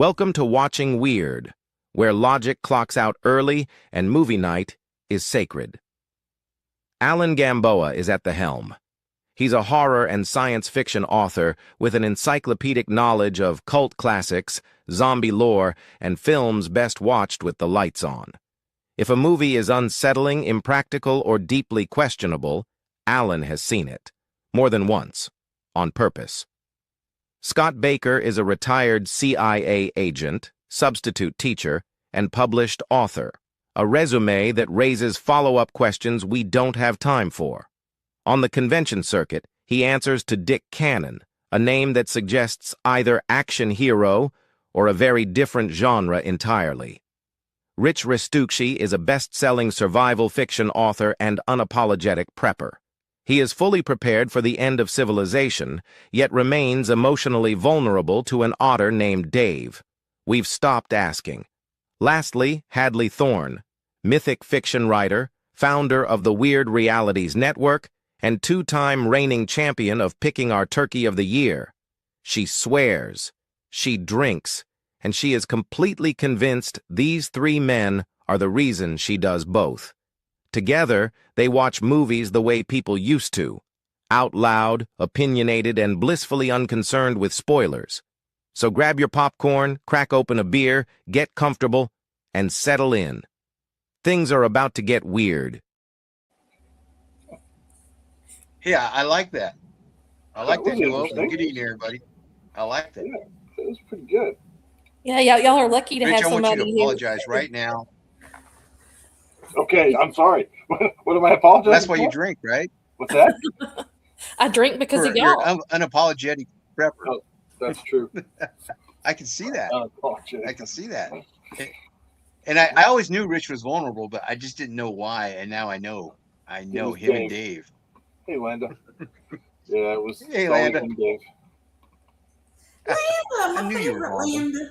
Welcome to Watching Wyrd, where logic clocks out early and movie night is sacred. Alan Gamboa is at the helm. He's a horror and science fiction author with an encyclopedic knowledge of cult classics, zombie lore, and films best watched with the lights on. If a movie is unsettling, impractical, or deeply questionable, Alan has seen it. More than once. On purpose. Scott Baker is a retired CIA agent, substitute teacher, and published author. A resume that raises follow-up questions we don't have time for. On the convention circuit, he answers to Dick Cannon, a name that suggests either action hero or a very different genre entirely. Rich Restucci is a best-selling survival fiction author and unapologetic prepper. He is fully prepared for the end of civilization, yet remains emotionally vulnerable to an otter named Dave. We've stopped asking. Lastly, Hadley Thorne, mythic fiction writer, founder of the Weird Realities Network, and two-time reigning champion of picking our turkey of the year. She swears, she drinks, and she is completely convinced these three men are the reason she does both. Together, they watch movies the way people used to, out loud, opinionated, and blissfully unconcerned with spoilers. So grab your popcorn, crack open a beer, get comfortable, and settle in. Things are about to get weird. Yeah, I like that. I like that new opening. Good evening, everybody. I like that. Yeah, that was pretty good. Yeah, y'all are lucky to Rich, have I want somebody you to apologize right now. Okay, I'm sorry. What am I apologizing That's why for? you drink, right? What's that? I drink because of You're y'all. unapologetic prepper. Oh, that's true. I can see that. Unapologetic. I can see that. And I always knew Rich was vulnerable, but I just didn't know why. And now I know. I know him and Dave. Hey, Landa. Yeah, it was. Hey, Landa. And Dave. I knew you were vulnerable.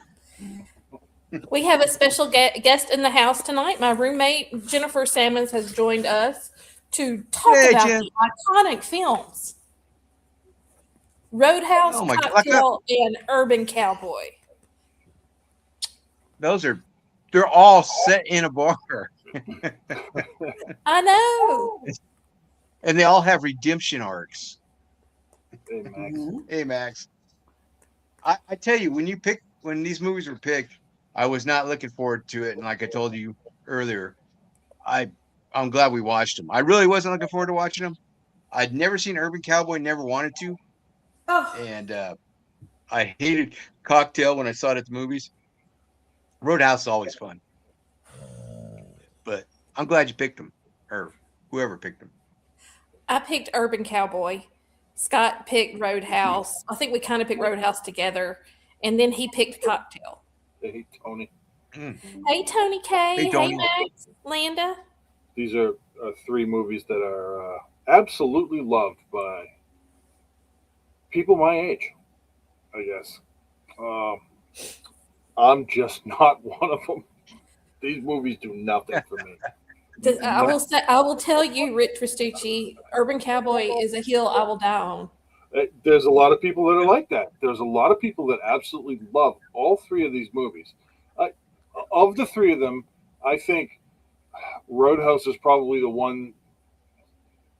We have a special guest in the house tonight. My roommate, Jennifer Sammons, has joined us to talk about Jen. the iconic films. Roadhouse, Oh my God. Cocktail, and Urban Cowboy. They're all set in a bar. I know. And they all have redemption arcs. Hey, Max. Hey, Max. I tell you, when these movies were picked, I was not looking forward to it. And like I told you earlier, I'm glad we watched them. I really wasn't looking forward to watching them. I'd never seen Urban Cowboy, never wanted to. Oh. And I hated Cocktail when I saw it at the movies. Roadhouse is always fun. But I'm glad you picked them, or whoever picked them. I picked Urban Cowboy. Scott picked Roadhouse. I think we kind of picked Roadhouse together. And then he picked Cocktail. Hey, Tony. Hey, Tony K. Hey, Tony. Hey, Max. Landa. These are three movies that are absolutely loved by people my age, I guess. I'm just not one of them. These movies do nothing for me. I will tell you, Rich Restucci, Urban Cowboy is a hill I will die on. There's a lot of people that are like that. There's a lot of people that absolutely love all three of these movies. Of the three of them, I think Roadhouse is probably the one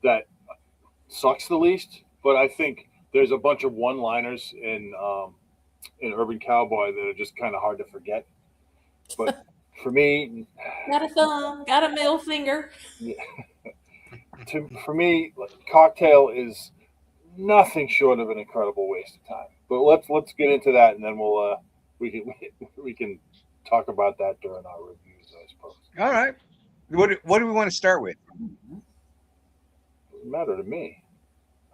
that sucks the least. But I think there's a bunch of one-liners in Urban Cowboy that are just kind of hard to forget. But for me, got a thumb, got a middle finger. For me, Cocktail is nothing short of an incredible waste of time. But let's get into that, and then we can talk about that during our reviews, I suppose. All right. What do we want to start with? Doesn't matter to me.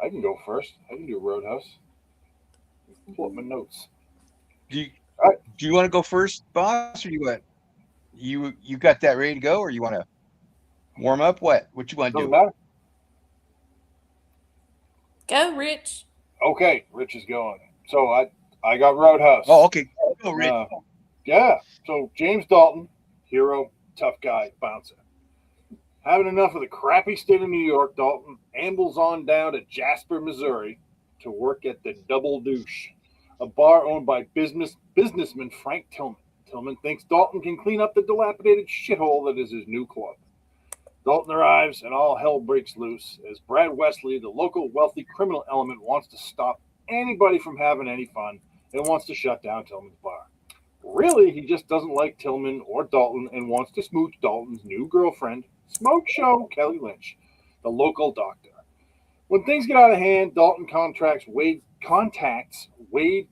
I can go first. I can do Roadhouse. Pull up my notes. Do you want to go first, boss, or you got that ready to go, or you want to warm up? What you want to do? Matter. Go, Rich. Okay, Rich is going. So I got Roadhouse. Oh, okay. Go, Rich. Yeah. So James Dalton, hero, tough guy, bouncer. Having enough of the crappy state of New York, Dalton ambles on down to Jasper, Missouri to work at the Double Douche, a bar owned by businessman Frank Tillman. Tillman thinks Dalton can clean up the dilapidated shithole that is his new club. Dalton arrives and all hell breaks loose as Brad Wesley, the local wealthy criminal element, wants to stop anybody from having any fun and wants to shut down Tillman's bar. Really, he just doesn't like Tillman or Dalton and wants to smooch Dalton's new girlfriend, Smoke Show Kelly Lynch, the local doctor. When things get out of hand, Dalton contacts Wade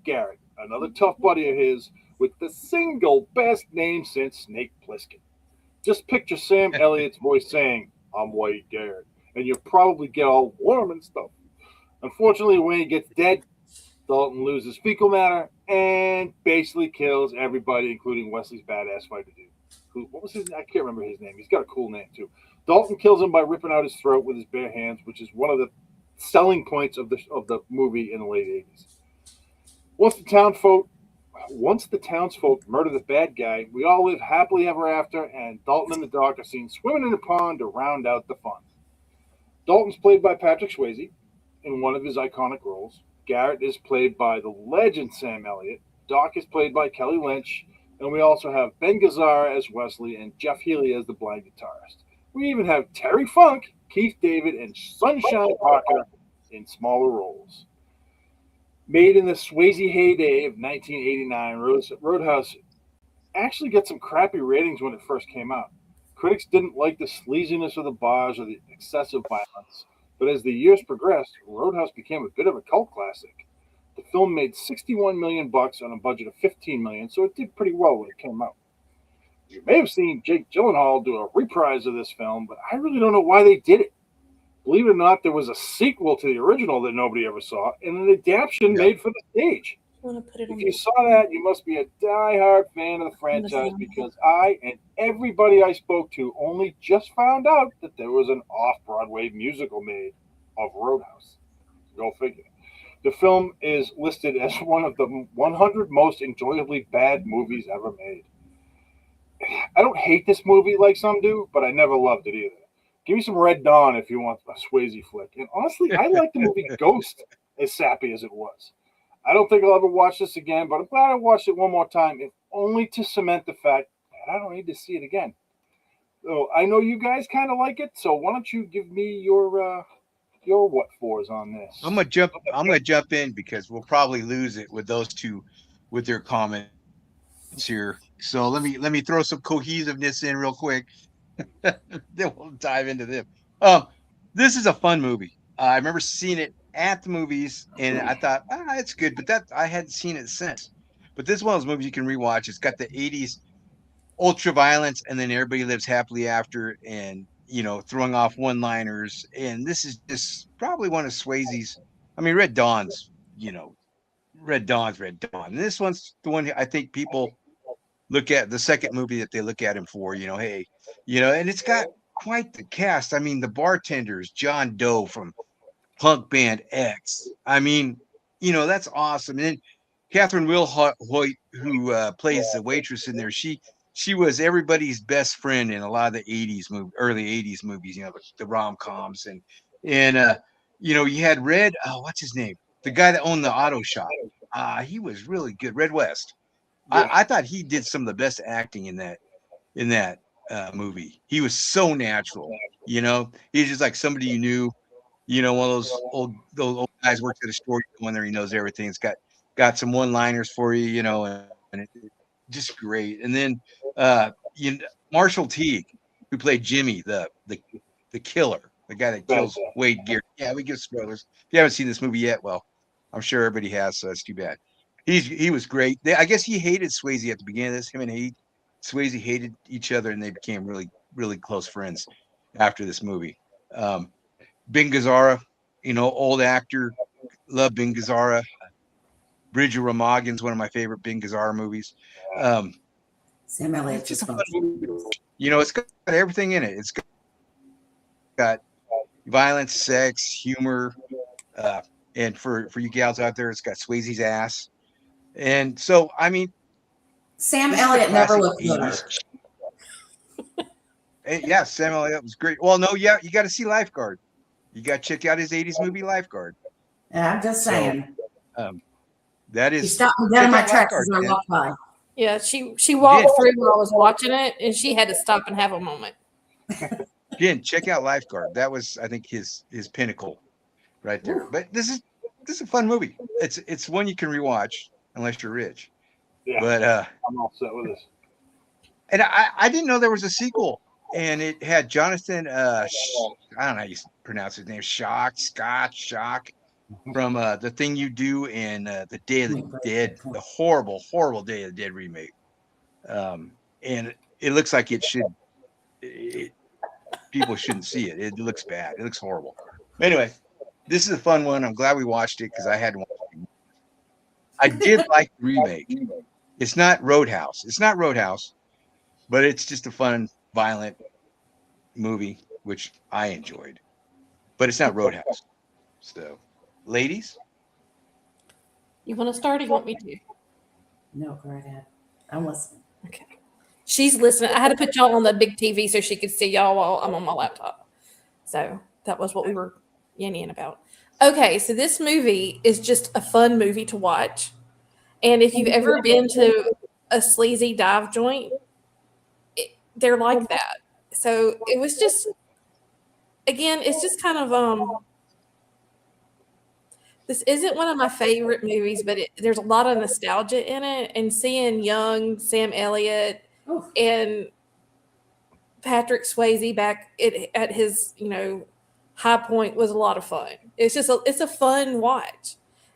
Garrett, another tough buddy of his, with the single best name since Snake Plissken. Just picture Sam Elliott's voice saying, "I'm Wade Garrett," and you'll probably get all warm and stuff. Unfortunately, when he gets dead, Dalton loses fecal matter and basically kills everybody, including Wesley's badass fighter dude. What was his name? I can't remember his name. He's got a cool name, too. Dalton kills him by ripping out his throat with his bare hands, which is one of the selling points of the movie in the late 80s. Once the townsfolk murder the bad guy, we all live happily ever after, and Dalton and the dog are seen swimming in the pond to round out the fun. Dalton's played by Patrick Swayze in one of his iconic roles. Garrett is played by the legend Sam Elliott. Doc is played by Kelly Lynch, and we also have Ben Gazzara as Wesley and Jeff Healey as the blind guitarist. We even have Terry Funk, Keith David, and Sunshine Parker in smaller roles. Made in the Swayze heyday of 1989, Roadhouse actually got some crappy ratings when it first came out. Critics didn't like the sleaziness of the bars or the excessive violence, but as the years progressed, Roadhouse became a bit of a cult classic. The film made $61 million on a budget of $15 million, so it did pretty well when it came out. You may have seen Jake Gyllenhaal do a reprise of this film, but I really don't know why they did it. Believe it or not, there was a sequel to the original that nobody ever saw, and an adaptation made for the stage. If you saw that, you must be a die-hard fan of the franchise, because I and everybody I spoke to only just found out that there was an off-Broadway musical made of Roadhouse. Go figure. The film is listed as one of the 100 most enjoyably bad movies ever made. I don't hate this movie like some do, but I never loved it either. Give me some Red Dawn if you want a Swayze flick. And honestly, I like the movie Ghost, as sappy as it was. I don't think I'll ever watch this again, but I'm glad I watched it one more time, if only to cement the fact that I don't need to see it again. So I know you guys kind of like it, so why don't you give me your what fors on this? I'm gonna jump in because we'll probably lose it with those two with their comments here. So let me throw some cohesiveness in real quick. Then we'll dive into them. This is a fun movie. I remember seeing it at the movies, and I thought, it's good, but that I hadn't seen it since. But this is one of those movies you can rewatch. It's got the 80s ultra violence, and then everybody lives happily after, and throwing off one-liners. And this is just probably one of Swayze's. I mean, Red Dawn's Red Dawn. And this one's the one I think people look at, the second movie that they look at him for, and it's got quite the cast. I mean, the bartenders, John Doe from Punk Band X. I mean, that's awesome. And then Catherine Wilhoit, who plays the waitress in there, she was everybody's best friend in a lot of the early 80s movies, the rom-coms. And you had Red, what's his name? The guy that owned the auto shop. He was really good. Red West. Yeah. I thought he did some of the best acting in that movie. He was so natural, he's just like somebody you knew, one of those old guys works at a store, when there, he knows everything. It's got some one-liners for you, and it's just great. And then Marshall Teague, who played Jimmy, the killer, the guy that kills Wade Garrett. Yeah, we give spoilers. If you haven't seen this movie yet, well, I'm sure everybody has, so that's too bad. He was great. I guess he hated Swayze at the beginning of this. Him and Swayze hated each other, and they became really, really close friends after this movie. Ben Gazzara, old actor, love Ben Gazzara. Bridge of Remagen's one of my favorite Ben Gazzara movies. Sam Elliott just it's got everything in it. It's got violence, sex, humor, and for you gals out there, it's got Swayze's ass. And so, I mean, Sam Elliott never looked good. Yeah, Sam Elliott was great. Well, no, yeah, you got to see Lifeguard. You got to check out his 80s movie Lifeguard. Yeah, I'm just saying. That She is. stopped me dead in my Check out tracks Lifeguard, as I Jen. walked by. Yeah, she walked Jen, through while I was watching it, and she had to stop and have a moment. Jen, check out Lifeguard. That was, I think, his pinnacle right there. Ooh. But this is a fun movie. It's one you can rewatch unless you're rich. Yeah, But I'm all set with this. and I didn't know there was a sequel, and it had Jonathan I don't know how you pronounce his name, Scott from The Thing You Do and the Day of the Dead, the horrible Day of the Dead remake. And it looks like people shouldn't see it. It looks bad. It looks horrible. Anyway, this is a fun one. I'm glad we watched it because I hadn't watched it. I did like the remake. It's not Roadhouse. But it's just a fun, violent movie, which I enjoyed. But it's not Roadhouse. So, ladies, You want to start or you want me to? No, go right ahead. I'm listening. Okay. She's listening. I had to put y'all on the big TV so she could see y'all while I'm on my laptop. So that was what we were yanning about. Okay, so this movie is just a fun movie to watch. And if you've ever been to a sleazy dive joint, they're like that. So it was just, again, it's just kind of this isn't one of my favorite movies, but there's a lot of nostalgia in it. And seeing young Sam Elliott Oof. and Patrick Swayze back at his, high point was a lot of fun. It's a fun watch.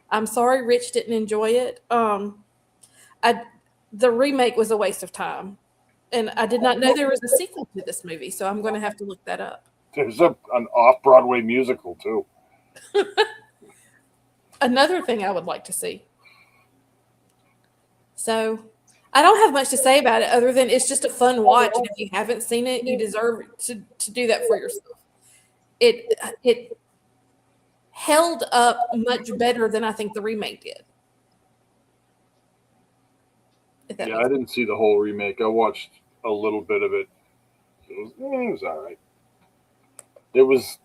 I'm sorry Rich didn't enjoy it. The remake was a waste of time. And I did not know there was a sequel to this movie, so I'm going to have to look that up. There's an off-Broadway musical, too. Another thing I would like to see. So I don't have much to say about it other than it's just a fun watch. And if you haven't seen it, you deserve to do that for yourself. It held up much better than I think the remake did. Yeah, I didn't see the whole remake. I watched a little bit of it. It was all right. It was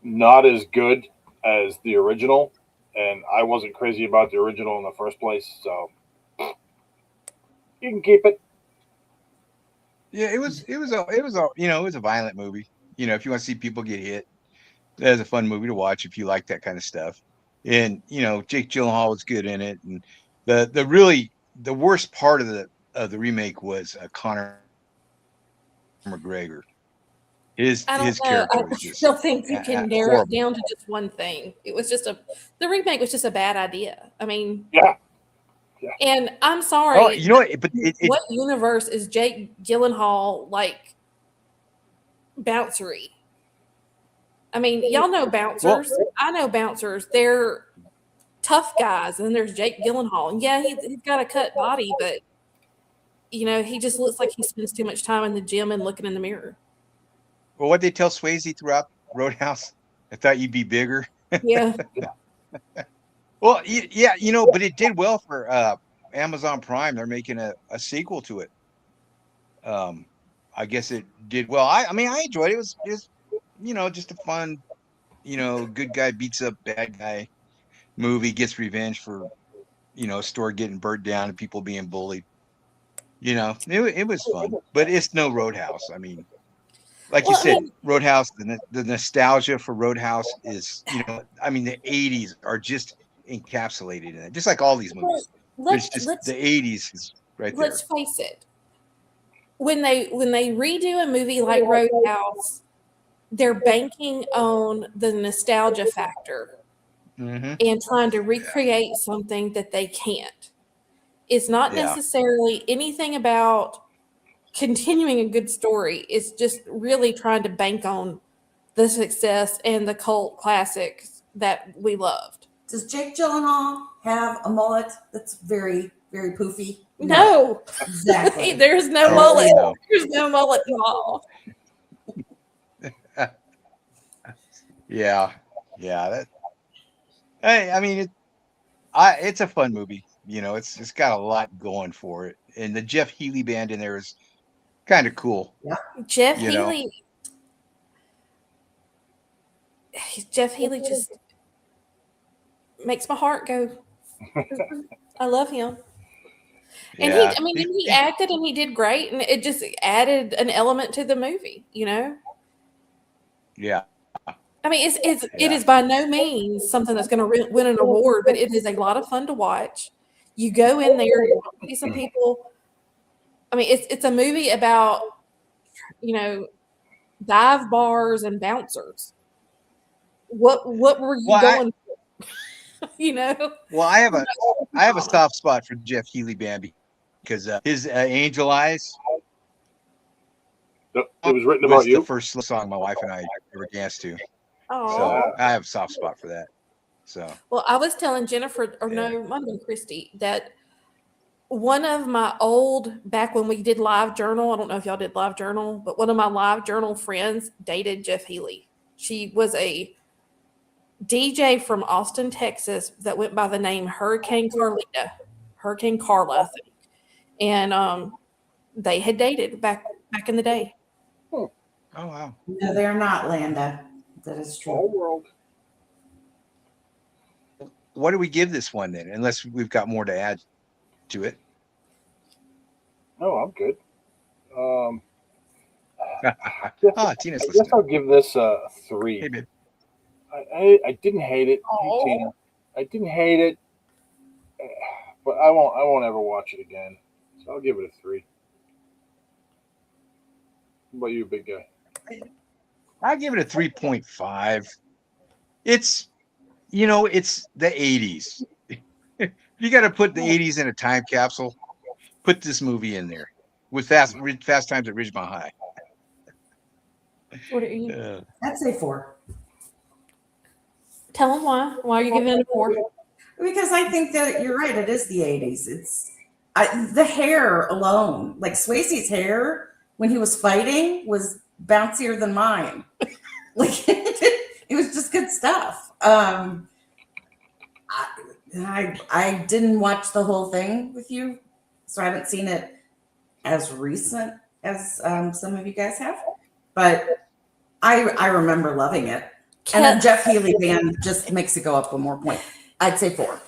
not as good as the original, and I wasn't crazy about the original in the first place, so you can keep it. yeah, it was a violent movie. If you want to see people get hit, that is a fun movie to watch if you like that kind of stuff. And Jake Gyllenhaal was good in it, and the worst part of the remake was Conor McGregor. His character I was just still think you can narrow horrible. it down to just one thing. It was just the remake was just a bad idea. I mean, Yeah. And I'm sorry. Oh, you know what? But what universe is Jake Gyllenhaal like bouncery? I mean, y'all know bouncers. Well, I know bouncers. They're tough guys. And then there's Jake Gyllenhaal. And yeah, he's got a cut body, but he just looks like he spends too much time in the gym and looking in the mirror. Well, what they tell Swayze throughout Roadhouse? I thought you'd be bigger. Yeah. Well, yeah, but it did well for Amazon Prime. They're making a sequel to it. I guess it did well. I mean, I enjoyed it. It was just a fun, good guy beats up bad guy movie, gets revenge for, a store getting burnt down and people being bullied. It was fun, but it's no Roadhouse. I mean, like you said, Roadhouse, the nostalgia for Roadhouse is, the 80s are just encapsulated in it, just like all these movies. The 80s is right there. Let's face it. When they redo a movie like Roadhouse, they're banking on the nostalgia factor and trying to recreate something that they can't. It's not necessarily anything about continuing a good story. It's just really trying to bank on the success and the cult classics that we loved. Does Jake Gyllenhaal have a mullet that's very, very poofy? No. Exactly. There's no mullet. No. There's no mullet involved. Yeah. It's a fun movie. It's got a lot going for it, and the Jeff Healey band in there is kind of cool. Yeah. Jeff Healey just makes my heart go I love him. And Yeah. he acted and he did great, and it just added an element to the movie, you know? Yeah. I mean, it is by no means something that's going to win an award, but it is a lot of fun to watch. You go in there, you see some people. I mean, it's a movie about, you know, dive bars and bouncers. What were you going for? You know? Well, I have a soft spot for Jeff Healey Band because his Angel Eyes. It was written was about you. the first song my wife and I ever danced to. Oh. So I have a soft spot for that. So well, I was telling Jennifer, or no, it might have been Christy, that one of my back when we did Live Journal, I don't know if y'all did Live Journal, but one of my Live Journal friends dated Jeff Healey. She was a DJ from Austin, Texas that went by the name Hurricane Carla, I think. And they had dated back in the day. oh wow. No, they're not, Landa. That is true. Whole world. What do we give this one then? Unless we've got more to add to it. No, I'm good. Tina's I guess listening. I'll give this a 3. Hey, babe. I didn't hate it. Hey, Tina. I didn't hate it, but I won't ever watch it again. So I'll give it a 3. What about you, big guy? I give it a 3.5. It's it's the 80s. You got to put the 80s in a time capsule. Put this movie in there with Fast Times at Ridgemont High. What are you? I'd say 4. Tell them why. Why are you giving it a 4? Because I think that you're right. It is the 80s. It's the hair alone. Like Swayze's hair when he was fighting was bouncier than mine. Like it was just good stuff. I didn't watch the whole thing with you, so I haven't seen it as recent as some of you guys have. But I remember loving it. And then Jeff Healey Band just makes it go up one more point. I'd say 4.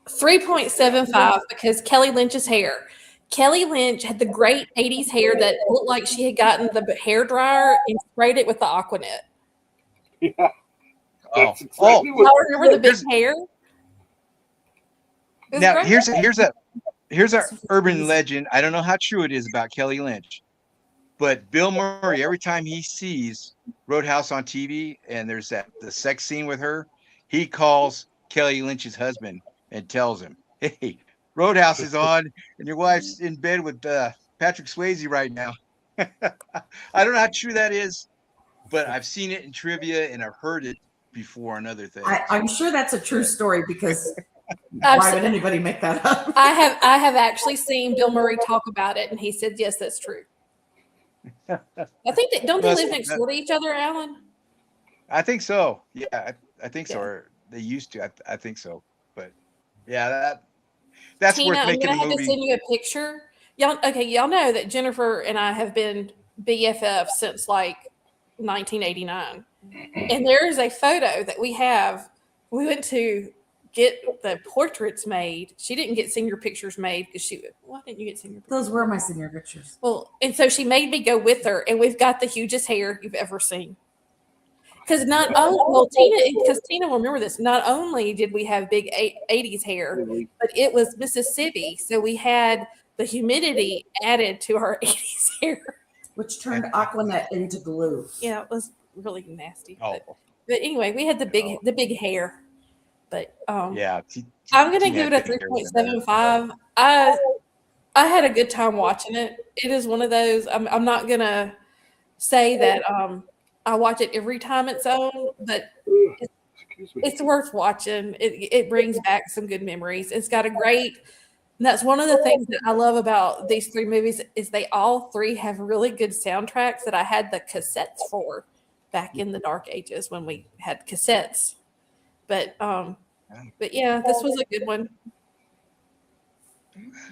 3.75 because Kelly Lynch's hair. Kelly Lynch had the great 80s hair that looked like she had gotten the hair dryer and sprayed it with the Aquanet. Yeah. Oh, Y'all remember the big hair? Now here's our urban legend. I don't know how true it is about Kelly Lynch, but Bill Murray, every time he sees Roadhouse on TV and there's the sex scene with her, he calls Kelly Lynch's husband and tells him, "Hey, Roadhouse is on, and your wife's in bed with Patrick Swayze right now." I don't know how true that is, but I've seen it in trivia and I've heard it before and other things. I'm sure that's a true story because why would anybody make that up? I have actually seen Bill Murray talk about it, and he said, "Yes, that's true." I think that don't they live next door to each other, Alan? I think so. Yeah, I think so. Or they used to. I think so. But yeah, that's Tina, worth making I'm gonna a have to movie. send you a picture. Y'all know that Jennifer and I have been BFF since like 1989. And there is a photo that we have. We went to get the portraits made. She didn't get senior pictures made because why didn't you get senior pictures? Those were my senior pictures. Well, and so she made me go with her, and we've got the hugest hair you've ever seen. Because Tina will remember this. Not only did we have big 80s hair, but it was Mississippi. So we had the humidity added to our 80s hair. Which turned Aquanet into glue. Yeah, it was really nasty. Oh. But anyway, we had the big hair. But Yeah, I'm gonna give it a 3.75. I had a good time watching it. It is one of those. I'm not gonna say that I watch it every time it's on, but it's worth watching. It brings back some good memories. It's got a great. And that's one of the things that I love about these 3 movies is they all 3 have really good soundtracks that I had the cassettes for back in the dark ages when we had cassettes. But yeah, this was a good one.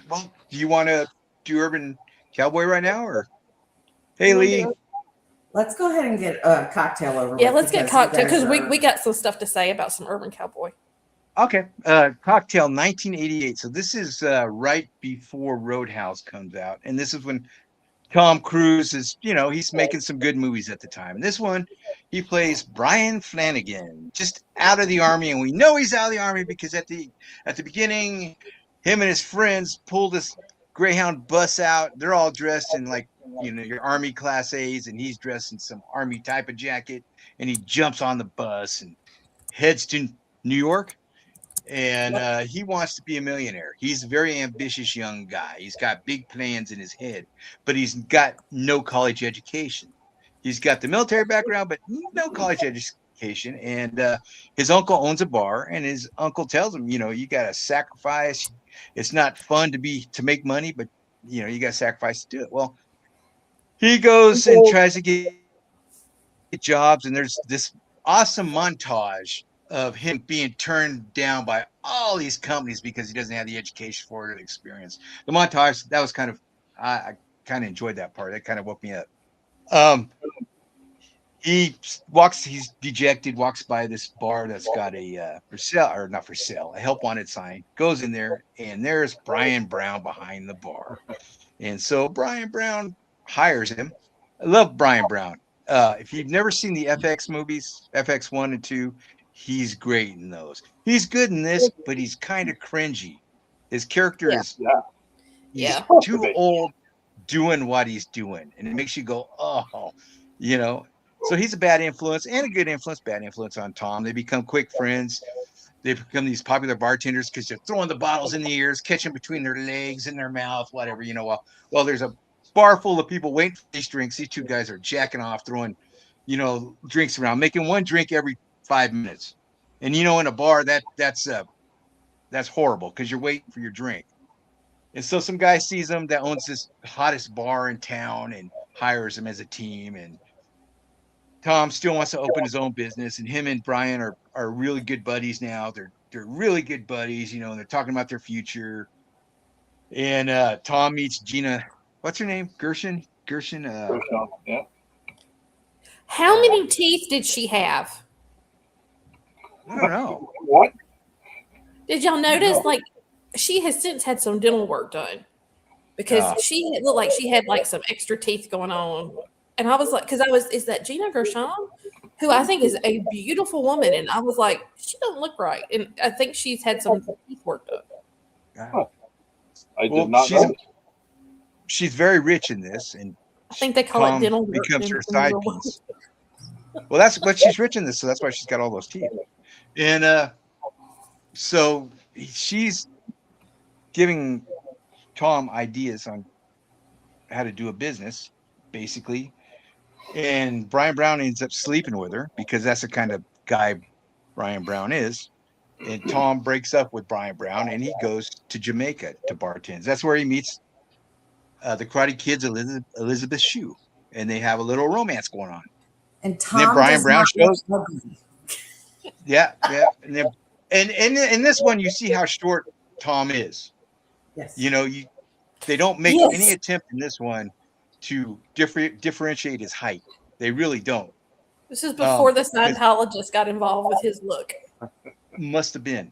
Well, do you want to do Urban Cowboy right now, or hey Lee? Let's go ahead and get a cocktail over. Yeah, let's get cocktail because we got some stuff to say about some Urban Cowboy. Okay. Cocktail 1988. So this is right before Roadhouse comes out. And this is when Tom Cruise is, he's making some good movies at the time. And this one, he plays Brian Flanagan, just out of the army. And we know he's out of the army because at the beginning, him and his friends pull this Greyhound bus out. They're all dressed in like, your army class A's, and he's dressed in some army type of jacket. And he jumps on the bus and heads to New York. And he wants to be a millionaire. He's a very ambitious young guy. He's got big plans in his head, but he's got no college education. He's got the military background, but no college education. And his uncle owns a bar, and his uncle tells him, you got to sacrifice. It's not fun to make money, but you got to sacrifice to do it. Well, he goes and tries to get jobs, and there's this awesome montage of him being turned down by all these companies because he doesn't have the education for it or the experience. The montage, that was I kind of enjoyed that part. That kind of woke me up. He's dejected, walks by this bar that's got a for sale, or not for sale, a help wanted sign, goes in there, and there's Brian Brown behind the bar. And so Brian Brown hires him. I love Brian Brown. If you've never seen the FX movies, FX 1 and 2, he's great in those. He's good in this, but he's kind of cringy. His character is too old doing what he's doing, and it makes you go, oh, So he's a bad influence and a good influence, bad influence on Tom. They become quick friends. They become these popular bartenders because they're throwing the bottles in the ears, catching between their legs and their mouth, whatever, Well, there's a bar full of people waiting for these drinks. These two guys are jacking off, throwing, drinks around, making one drink every 5 minutes. And, in a bar, that's horrible because you're waiting for your drink. And so some guy sees him that owns this hottest bar in town and hires him as a team. And Tom still wants to open his own business, and him and Brian are really good buddies now. They're really good buddies, and they're talking about their future. And Tom meets Gina. What's her name? Gershon. Yeah. How many teeth did she have? I don't know. What? Did y'all notice? No. Like, she has since had some dental work done because she looked like she had like some extra teeth going on. And I was like, is that Gina Gershon, who I think is a beautiful woman? And I was like, she doesn't look right. And I think she's had some teeth work done. Huh. I did not know. She's very rich in this, and I think they call it dental work. Becomes her side piece. Well, but she's rich in this, so that's why she's got all those teeth. And so she's giving Tom ideas on how to do a business, basically. And Brian Brown ends up sleeping with her because that's the kind of guy Brian Brown is. And Tom breaks up with Brian Brown, and he goes to Jamaica to bartend. That's where he meets the Karate Kid's Elizabeth Shue, and they have a little romance going on. And Tom Brian Brown shows. Yeah. And then, and in this one, you see how short Tom is. Yes. They don't make any attempt in this one to differentiate his height. They really don't. This is before the Scientologist got involved with his look. Must have been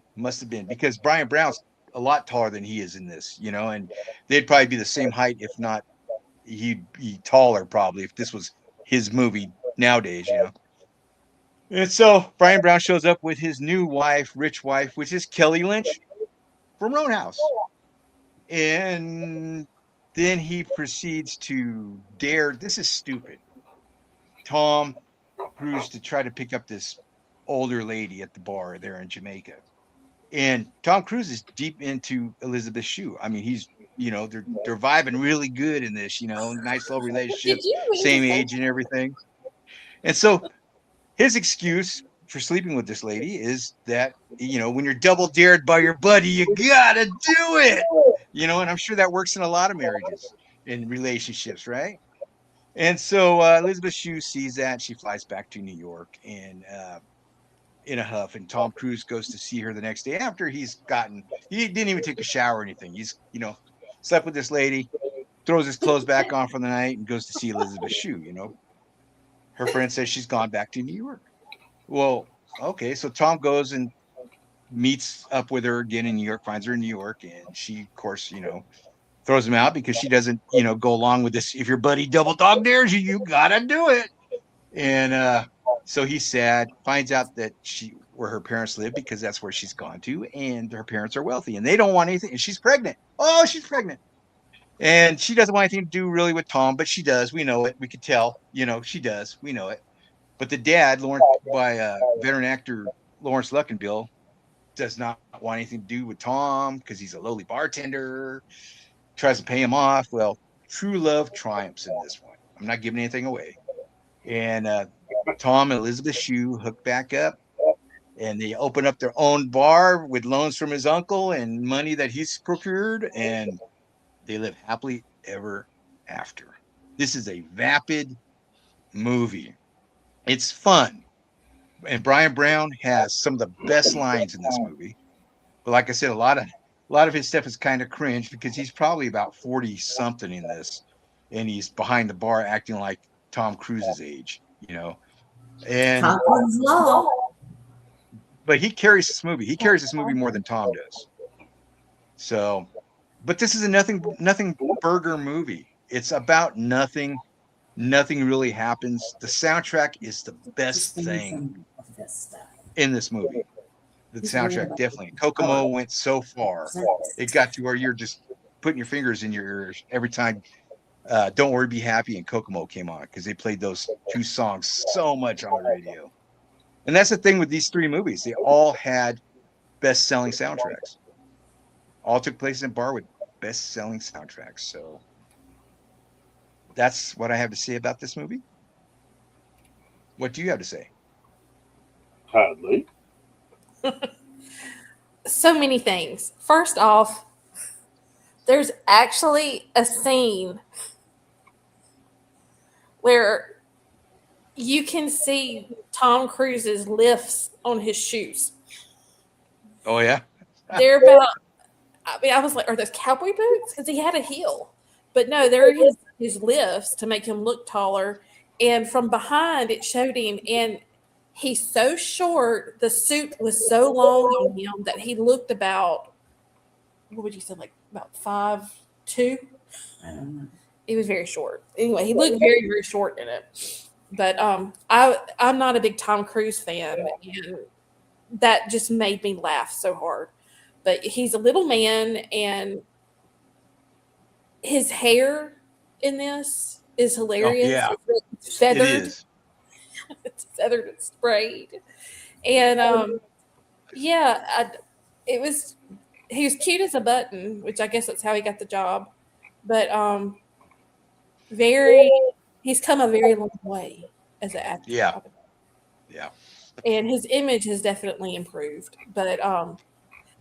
because Brian Brown's a lot taller than he is in this, and they'd probably be the same height, if not he'd be taller probably if this was his movie nowadays, And so Brian Brown shows up with his new wife, rich wife, which is Kelly Lynch from Roadhouse. And then he proceeds to dare, this is stupid, Tom Cruise to try to pick up this older lady at the bar there in Jamaica. And Tom Cruise is deep into Elizabeth Shue. I mean, he's, they're vibing really good in this, nice little relationship, same age and everything. And so his excuse for sleeping with this lady is that, when you're double dared by your buddy, you gotta do it. And I'm sure that works in a lot of marriages and relationships, right? And so Elizabeth Shue sees that. She flies back to New York and in a huff. And Tom Cruise goes to see her the next day after he didn't even take a shower or anything. He's, slept with this lady, throws his clothes back on for the night, and goes to see Elizabeth Shue. Her friend says she's gone back to New York. Well, okay, so Tom goes and meets up with her again in New York, finds her in New York, and she, of course, throws him out because she doesn't, go along with this. If your buddy double dog dares you, you gotta do it. And so he's sad, finds out that where her parents live, because that's where she's gone to, and her parents are wealthy and they don't want anything. And she's pregnant. Oh, she's pregnant. And she doesn't want anything to do really with Tom, but she does. We know it. We could tell, she does. We know it. But the dad, Lawrence, by veteran actor Lawrence Luckinbill, does not want anything to do with Tom because he's a lowly bartender, tries to pay him off. Well, true love triumphs in this one. I'm not giving anything away. And Tom and Elizabeth Shue hook back up, and they open up their own bar with loans from his uncle and money that he's procured, and they live happily ever after. This is a vapid movie. It's fun. And Brian Brown has some of the best lines in this movie. But like I said, a lot of his stuff is kind of cringe because he's probably about 40 something in this, and he's behind the bar acting like Tom Cruise's age, And Conklin's Law. but he carries this movie. He carries this movie more than Tom does. So, but this is a nothing burger movie. It's about nothing. Nothing really happens. The soundtrack is the best thing in this movie. The soundtrack definitely. Kokomo went so far. It got to where you're just putting your fingers in your ears every time Don't Worry, Be Happy and Kokomo came on, because they played those two songs so much on the radio. And that's the thing with these three movies. They all had best-selling soundtracks. All took place in a bar with best-selling soundtracks. So that's what I have to say about this movie. What do you have to say? Hadley. So many things. First off, there's actually a scene where you can see Tom Cruise's lifts on his shoes. Oh, yeah? They're about, I was like, are those cowboy boots? Because he had a heel. But no, they're his lifts to make him look taller. And from behind, it showed him. And he's so short, the suit was so long on him that he looked about, what would you say, like about 5'2"? I don't know. He was very short. Anyway, he looked very, very short in it. But I'm not a big Tom Cruise fan, and that just made me laugh so hard. But he's a little man, and his hair in this is hilarious. Oh, yeah. It's feathered. It is. It's feathered and sprayed. And he was cute as a button, which I guess that's how he got the job. But he's come a very long way as an actor. Yeah. Yeah. And his image has definitely improved. But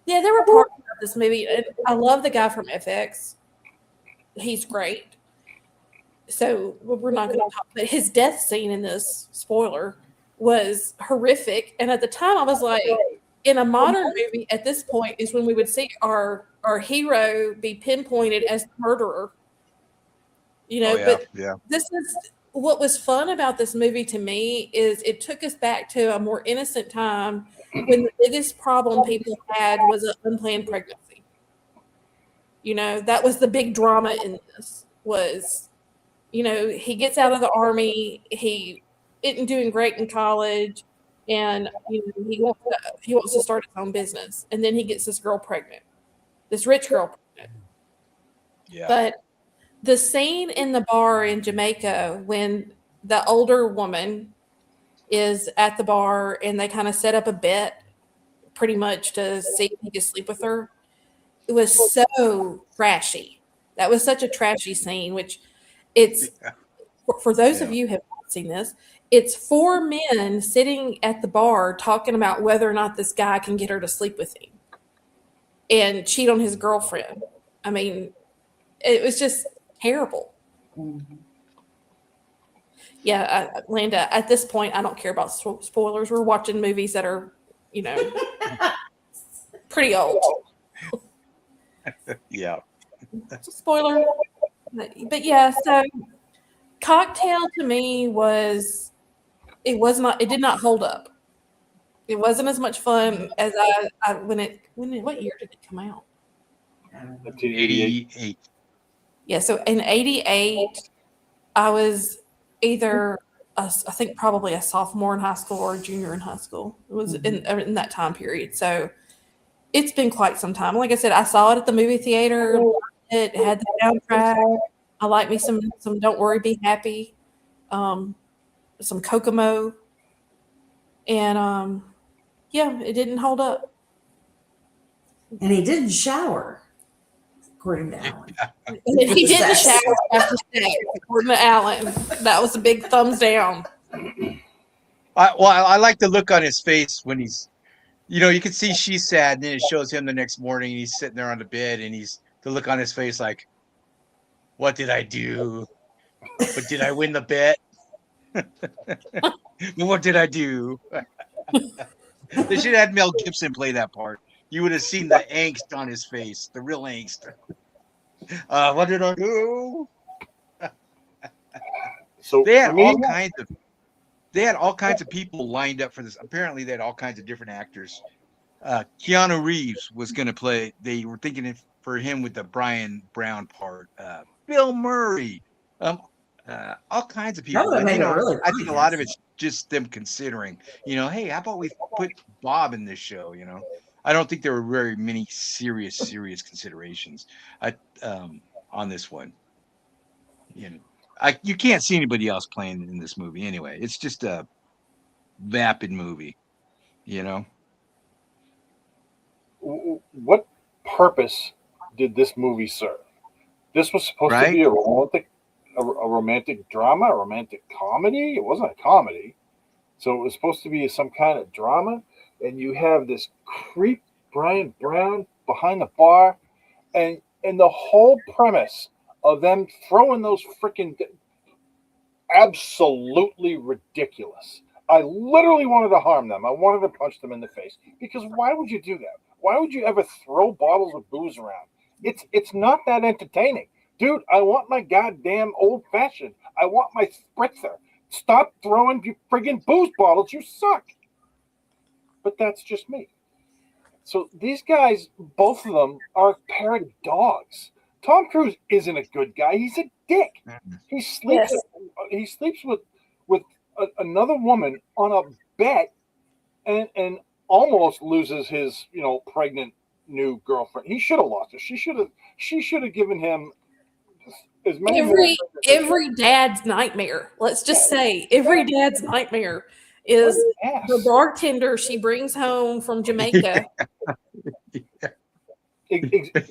there were parts of this movie, and I love the guy from FX. He's great. So we're not going to talk, but his death scene in this, spoiler, was horrific. And at the time, I was like, in a modern movie, at this point is when we would see our hero be pinpointed as the murderer. But this is what was fun about this movie to me is it took us back to a more innocent time when the biggest problem people had was an unplanned pregnancy. That was the big drama in this was, he gets out of the army, he isn't doing great in college, and he wants to start his own business, and then he gets this girl pregnant, this rich girl pregnant. Yeah. But the scene in the bar in Jamaica when the older woman is at the bar and they kind of set up a bet pretty much to see if he could sleep with her, it was so trashy. That was such a trashy scene, which it's for those of you who have not seen this, it's four men sitting at the bar talking about whether or not this guy can get her to sleep with him and cheat on his girlfriend. I mean, it was just terrible. Mm-hmm. Yeah, Linda, at this point, I don't care about spoilers. We're watching movies that are, pretty old. Yeah. It's a spoiler. But yeah, so Cocktail to me it did not hold up. It wasn't as much fun as what year did it come out? 88. Yeah, so in 88, I was either, I think probably a sophomore in high school or a junior in high school. It was in that time period. So it's been quite some time. Like I said, I saw it at the movie theater. It had the soundtrack. I like me some Don't Worry, Be Happy, some Kokomo. And yeah, it didn't hold up. And he didn't shower, according to Alan. He didn't shower after sex, according to Alan. That was a big thumbs down. I like the look on his face when he's, you can see she's sad, and then it shows him the next morning, and he's sitting there on the bed, and he's the look on his face like, what did I do? But did I win the bet? What did I do? They should have had Mel Gibson play that part. You would have seen the angst on his face, the real angst. What did I do? So they had all kinds of people lined up for this. Apparently, they had all kinds of different actors. Keanu Reeves was going to play. They were thinking for him with the Brian Brown part. Bill Murray. All kinds of people. That made it really I think a lot of it's just them considering, hey, how about we put Bob in this show? I don't think there were very many serious considerations on this one. You can't see anybody else playing in this movie anyway. It's just a vapid movie, What purpose did this movie serve? This was supposed to be a romantic drama, a romantic comedy. It wasn't a comedy. So it was supposed to be some kind of drama. And you have this creep Brian Brown behind the bar. And the whole premise of them throwing those freaking absolutely ridiculous. I literally wanted to harm them. I wanted to punch them in the face. Because why would you do that? Why would you ever throw bottles of booze around? It's not that entertaining. Dude, I want my goddamn old-fashioned. I want my spritzer. Stop throwing your friggin' booze bottles. You suck. But that's just me. So these guys, both of them, are a pair of dogs. Tom Cruise isn't a good guy. He's a dick. He sleeps. He sleeps with another woman on a bet, and almost loses his pregnant new girlfriend. He should have lost her. She should have given him as many. Every dad's nightmare. Let's just say every dad's nightmare is the bartender she brings home from Jamaica.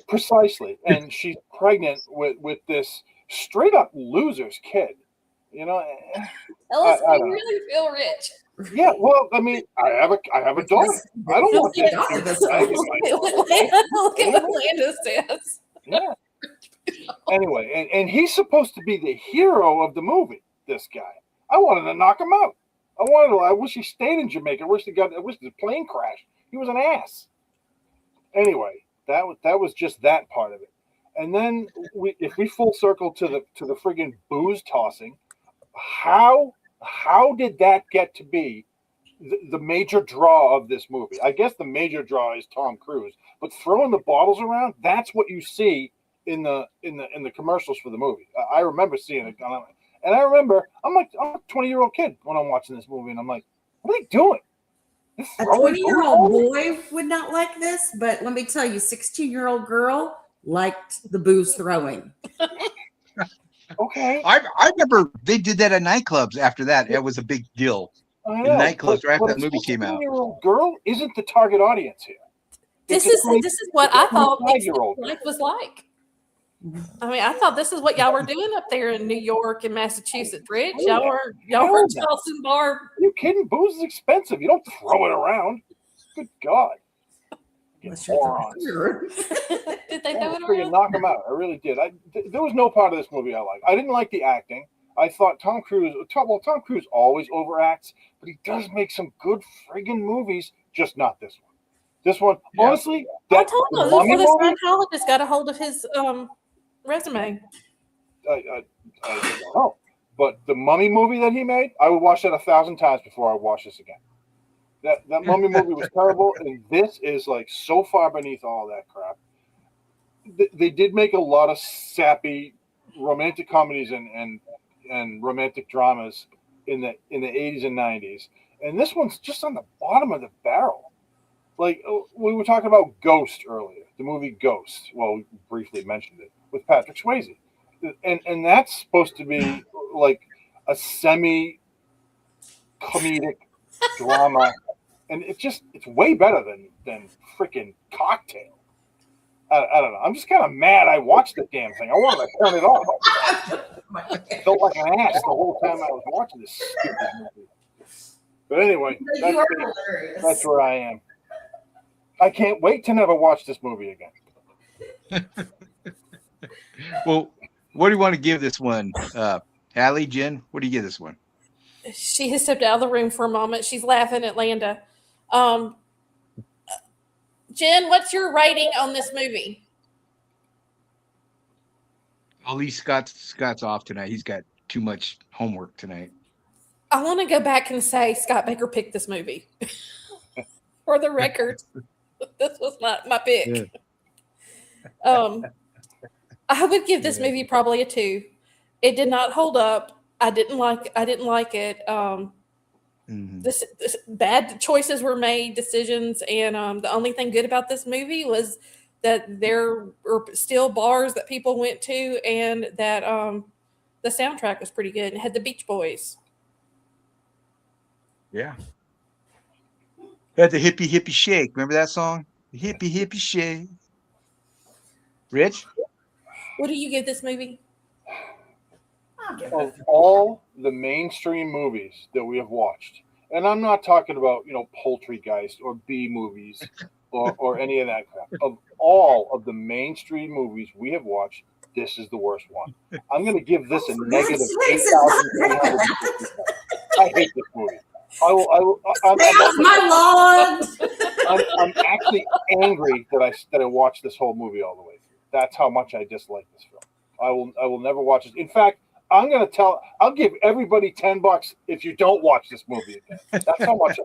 Precisely, and she's pregnant with this straight up loser's kid. Tell us how you really feel rich. Yeah, well, I mean, I have a daughter. I don't want this. Look at what Landa says. Yeah. Anyway, and he's supposed to be the hero of the movie. This guy, I wanted to knock him out. I wish he stayed in Jamaica. I wish the plane crashed. He was an ass. Anyway, that was just that part of it. And then if we full circle to the friggin' booze tossing, how did that get to be the major draw of this movie? I guess the major draw is Tom Cruise, but throwing the bottles around, that's what you see in the commercials for the movie. I remember seeing it, and I remember I'm a 20-year-old kid when I'm watching this movie, and I'm like, what are they doing? A 20-year-old boy would not like this, but let me tell you, 16-year-old girl liked the booze throwing. Okay. I remember they did that at nightclubs after that. It was a big deal. In nightclubs right after that movie came out. 16-year-old girl isn't the target audience here. This is what I thought life was like. I mean, I thought this is what y'all were doing up there in New York and Massachusetts, Rich. Y'all were tossing bar. Are you kidding? Booze is expensive. You don't throw it around. Good God. Did they throw it around? Knock them out. I really did. There was no part of this movie I liked. I didn't like the acting. I thought Tom Cruise always overacts, but he does make some good friggin' movies, just not this one. This one, honestly, I told you, this is where the Scientologist got a hold of his resume. I don't know. But the Mummy movie that he made, I would watch that 1,000 times before I watch this again. That Mummy movie was terrible, and this is like so far beneath all that crap. They did make a lot of sappy romantic comedies and romantic dramas in the 80s and 90s, and this one's just on the bottom of the barrel. Like we were talking about Ghost earlier, the movie Ghost. Well, we briefly mentioned it with Patrick Swayze, and that's supposed to be like a semi comedic drama, and it's way better than freaking Cocktail. I don't know. I'm just kind of mad. I watched the damn thing. I wanted to turn it off. I felt like an ass the whole time I was watching this stupid movie. But anyway, that's where I am. I can't wait to never watch this movie again. Well, what do you want to give this one? Allie, Jen, what do you give this one? She has stepped out of the room for a moment. She's laughing at Landa. Jen, what's your rating on this movie? At least Scott's off tonight. He's got too much homework tonight. I want to go back and say Scott Baker picked this movie. For the record, this was my pick. Yeah. I would give this movie probably a 2. It did not hold up. I didn't like it. This bad choices were made, decisions, and the only thing good about this movie was that there were still bars that people went to, and that the soundtrack was pretty good. It had the Beach Boys. Yeah. It had the hippie hippie shake. Remember that song? The hippie hippie shake. Rich? What do you give this movie? Of all the mainstream movies that we have watched, and I'm not talking about, Poultrygeist or B movies or any of that crap. Of all of the mainstream movies we have watched, this is the worst one. I'm going to give this a negative 8,300. I hate this movie. I'm actually angry that I watched this whole movie all the way through. That's how much I dislike this film. I will never watch it. In fact, I'll give everybody $10 if you don't watch this movie again. That's how much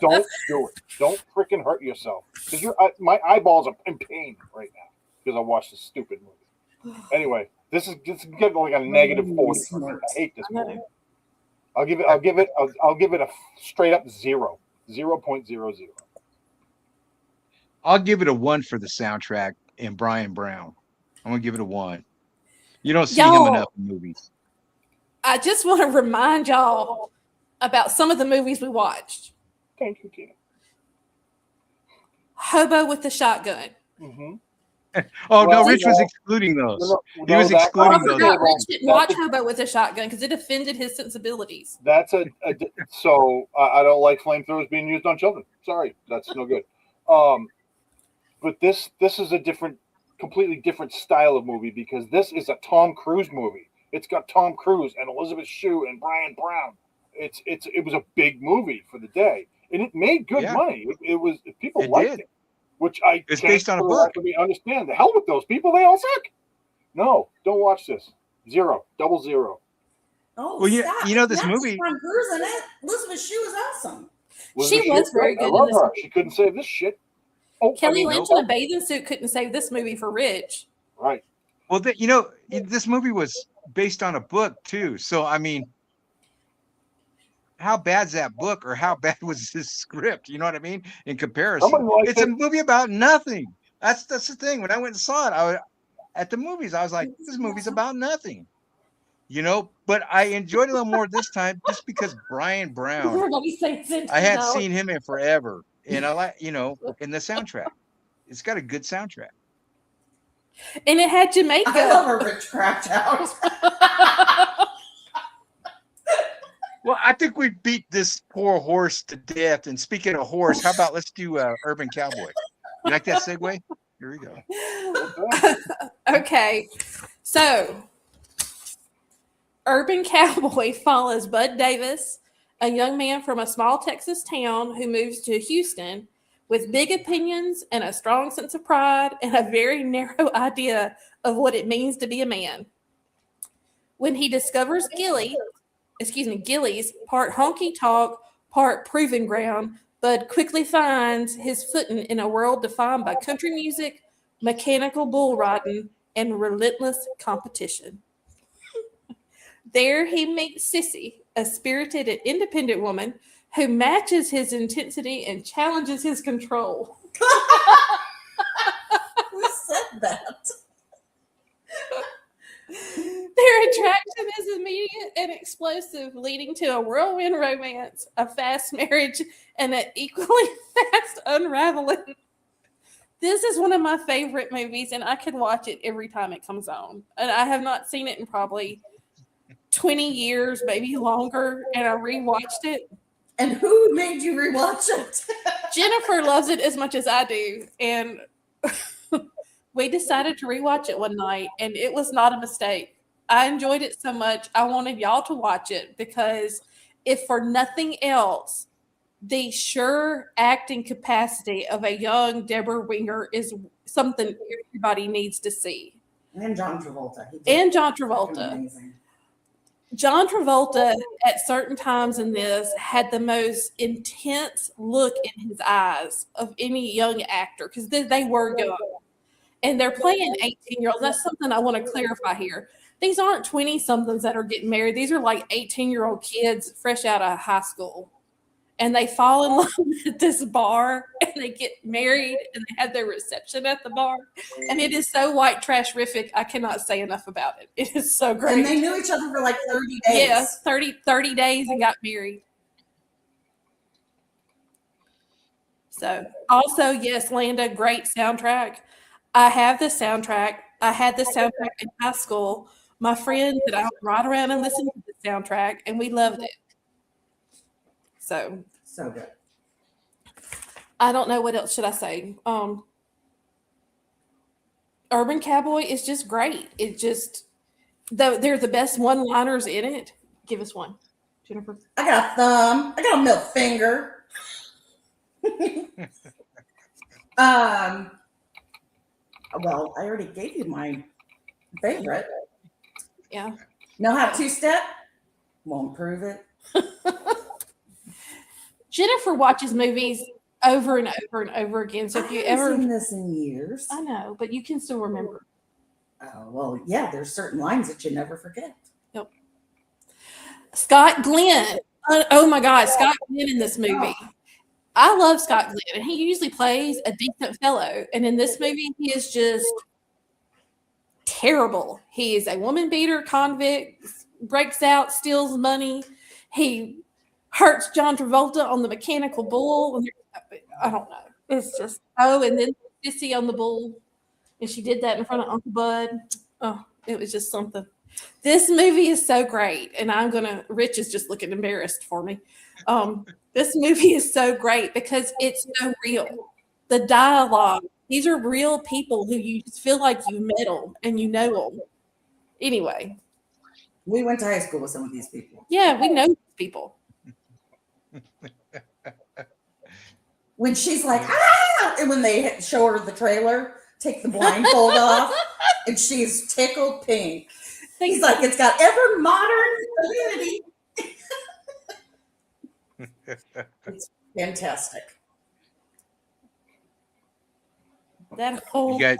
don't do it. Don't freaking hurt yourself. Because my eyeballs are in pain right now because I watched this stupid movie. Anyway, this is getting like a negative 40. I hate this movie. I'll give it a straight up 0. 0.00. I'll give it a 1 for the soundtrack and Brian Brown. I'm gonna give it a 1. You don't see him enough in movies. I just want to remind y'all about some of the movies we watched. Thank you, Tina. Hobo with the Shotgun. Mm-hmm. Rich was excluding those. He was excluding those. Rich didn't watch Hobo with a Shotgun because it offended his sensibilities. That's so I don't like flamethrowers being used on children. Sorry, that's no good. But this is a completely different style of movie because this is a Tom Cruise movie. It's got Tom Cruise and Elizabeth Shue and Brian Brown. It was a big movie for the day, and it made good money. People liked it, which it's based on a book. I understand. The hell with those people; they all suck. No, don't watch this. 0, 00. Oh, well, you know this movie. Tom Cruise in it. Elizabeth Shue is awesome. She was very good. I love her. She couldn't save this shit. Kelly Lynch in a bathing suit couldn't save this movie for Rich. Right. Well, this movie was based on a book too. So, I mean, how bad's that book or how bad was this script? You know what I mean? In comparison, it's a movie about nothing. That's the thing. When I went and saw it, at the movies, I was like, this movie's about nothing. But I enjoyed it a little more this time just because Brian Brown, I hadn't seen him in forever. And I like, in the soundtrack, it's got a good soundtrack. And it had Jamaica. I love a Rich cracked out. Well, I think we beat this poor horse to death. And speaking of horse, how about let's do Urban Cowboy? You like that segue? Here we go. Okay. So, Urban Cowboy follows Bud Davis, a young man from a small Texas town who moves to Houston with big opinions and a strong sense of pride and a very narrow idea of what it means to be a man. When he discovers Gillies, part honky-tonk, part proving ground, Bud quickly finds his footing in a world defined by country music, mechanical bull riding, and relentless competition. There he meets Sissy, a spirited and independent woman who matches his intensity and challenges his control. Who said that? Their attraction is immediate and explosive, leading to a whirlwind romance, a fast marriage, and an equally fast unraveling. This is one of my favorite movies, and I could watch it every time it comes on. And I have not seen it in probably 20 years, maybe longer, and I rewatched it. And who made you rewatch it? Jennifer loves it as much as I do, and we decided to rewatch it one night, and it was not a mistake. I enjoyed it so much. I wanted y'all to watch it because, if for nothing else, the sure acting capacity of a young Deborah Winger is something everybody needs to see. And John Travolta. Amazing. John Travolta, at certain times in this, had the most intense look in his eyes of any young actor because they were young. And they're playing 18-year-olds. That's something I want to clarify here. These aren't 20-somethings that are getting married. These are like 18-year-old kids fresh out of high school. And they fall in love at this bar, and they get married, and they have their reception at the bar. And it is so white trash-rific, I cannot say enough about it. It is so great. And they knew each other for like 30 days. Yeah, 30 days and got married. So, also, yes, Landa, great soundtrack. I have the soundtrack. I had the soundtrack in high school. My friends and I would ride around and listen to the soundtrack, and we loved it. So good. I don't know what else should I say. Urban Cowboy is just great. It just they're the best one-liners in it. Give us one, Jennifer. I got a thumb. I got a middle finger. Well, I already gave you my favorite. Yeah. Know how to two-step? Won't prove it. Jennifer watches movies over and over and over again. So if you ever seen this in years, I know, but you can still remember. Oh well, yeah. There's certain lines that you never forget. Yep. Scott Glenn. Oh my God, Scott Glenn in this movie. I love Scott Glenn, and he usually plays a decent fellow. And in this movie, he is just terrible. He is a woman beater, convict, breaks out, steals money. He hurts John Travolta on the mechanical bull. I don't know. It's just, and then Sissy on the bull. And she did that in front of Uncle Bud. Oh, it was just something. This movie is so great. And Rich is just looking embarrassed for me. This movie is so great because it's so real. The dialogue, these are real people who you just feel like you met them and you know them. Anyway. We went to high school with some of these people. Yeah, we know these people. When she's like, ah! And when they show her the trailer, take the blindfold off, and she's tickled pink. He's like, it's got every modern community. It's fantastic. That whole. You guys,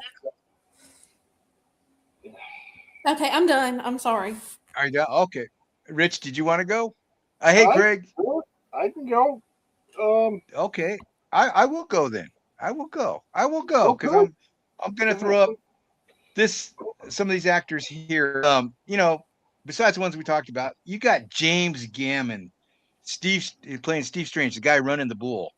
Okay, I'm done. I'm sorry. are you done? Okay. Rich, did you want to go? Hey, Greg. I can go. Okay. I will go then. I will go because Okay. I'm going to throw up some of these actors here. Besides the ones we talked about, you got James Gammon, playing Steve Strange, the guy running the bull.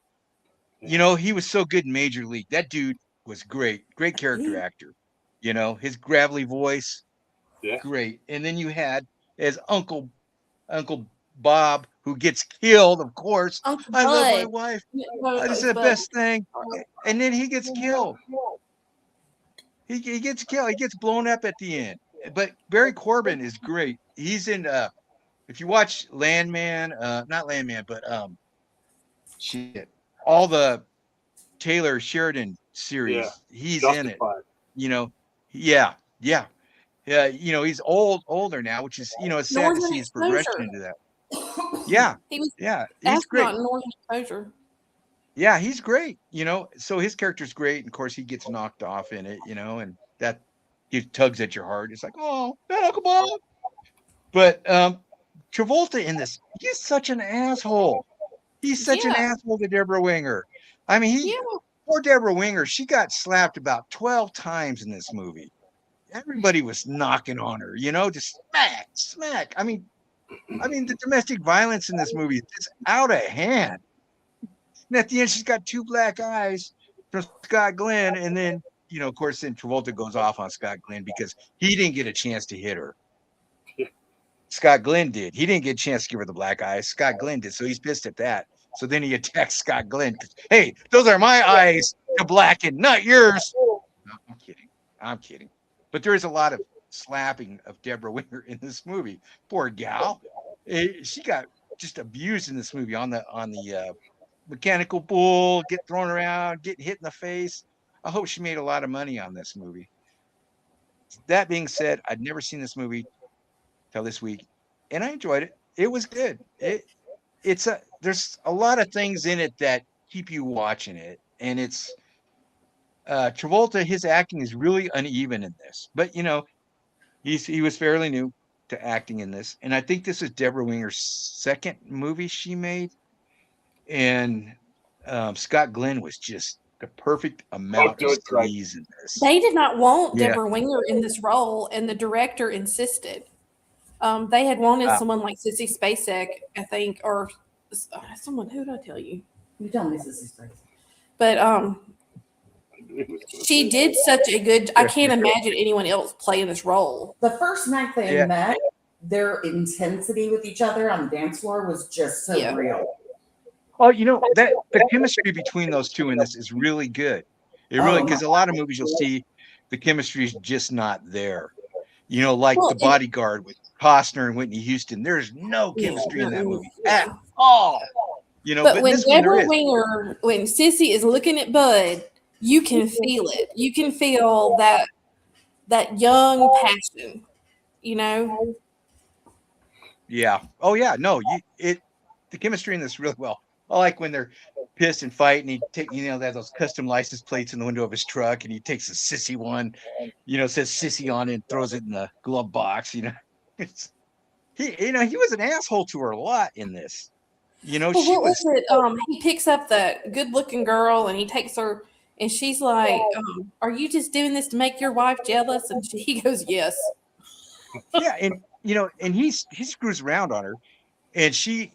He was so good in Major League. That dude was great character actor. His gravelly voice, great. And then you had as Uncle Bob, who gets killed, of course. I love my wife. This is the best thing. And then he gets killed. He gets killed. He gets blown up at the end. But Barry Corbin is great. He's in if you watch Landman, not Landman, but all the Taylor Sheridan series, he's Justified. in it. Yeah. He's older now, which is it's sad to see his progression into that. Yeah, He was yeah, he's great. astronaut in Northern Exposure. Yeah, he's great. So his character's great. And of course, he gets knocked off in it. And that he tugs at your heart. It's like, oh, come on. But Travolta in this, he's such an asshole. He's such an Yeah, asshole to Deborah Winger. I mean, yeah. poor Deborah Winger, she got slapped about 12 times in this movie. Everybody was knocking on her, just smack. I mean, the domestic violence in this movie is out of hand. And at the end, she's got 2 black eyes from Scott Glenn. And then, of course, then Travolta goes off on Scott Glenn because he didn't get a chance to hit her. Scott Glenn did. He didn't get a chance to give her the black eyes. Scott Glenn did. So he's pissed at that. So then he attacks Scott Glenn. Hey, those are my eyes to blacken, not yours. No, I'm kidding. But there is a lot of slapping of Deborah Winger in this movie. Poor gal. She got just abused in this movie on the mechanical bull, get thrown around, get hit in the face. I hope she made a lot of money on this movie. That being said, I'd never seen this movie till this week, and I enjoyed it. It was good. There's a lot of things in it that keep you watching it, and it's Travolta. His acting is really uneven in this, but he was fairly new to acting in this, and I think this is Deborah Winger's second movie she made. And Scott Glenn was just the perfect amount of sleaze in this. They did not want Deborah Winger in this role, and the director insisted. They had wanted someone like Sissy Spacek, I think, or someone. Who did I tell you? You tell me Sissy Spacek. But she did such a good. I can't imagine anyone else playing this role. The first night they met, their intensity with each other on the dance floor was just so real. Oh, that the chemistry between those two in this is really good. It really, because a lot of movies you'll see the chemistry is just not there. Like The Bodyguard with Costner and Whitney Houston. There's no chemistry in that movie at all. But when Deborah Winger, when Sissy is looking at Bud, you can feel it. You can feel that young passion. Yeah. Oh yeah. No. The chemistry in this really well. I like when they're pissed and fight, and he they have those custom license plates in the window of his truck, and he takes a Sissy one, says Sissy on it, and throws it in the glove box. He was an asshole to her a lot in this. What was it? He picks up the good-looking girl, and he takes her, and she's like, "Are you just doing this to make your wife jealous?" And he goes, "Yes." Yeah, and he screws around on her, and she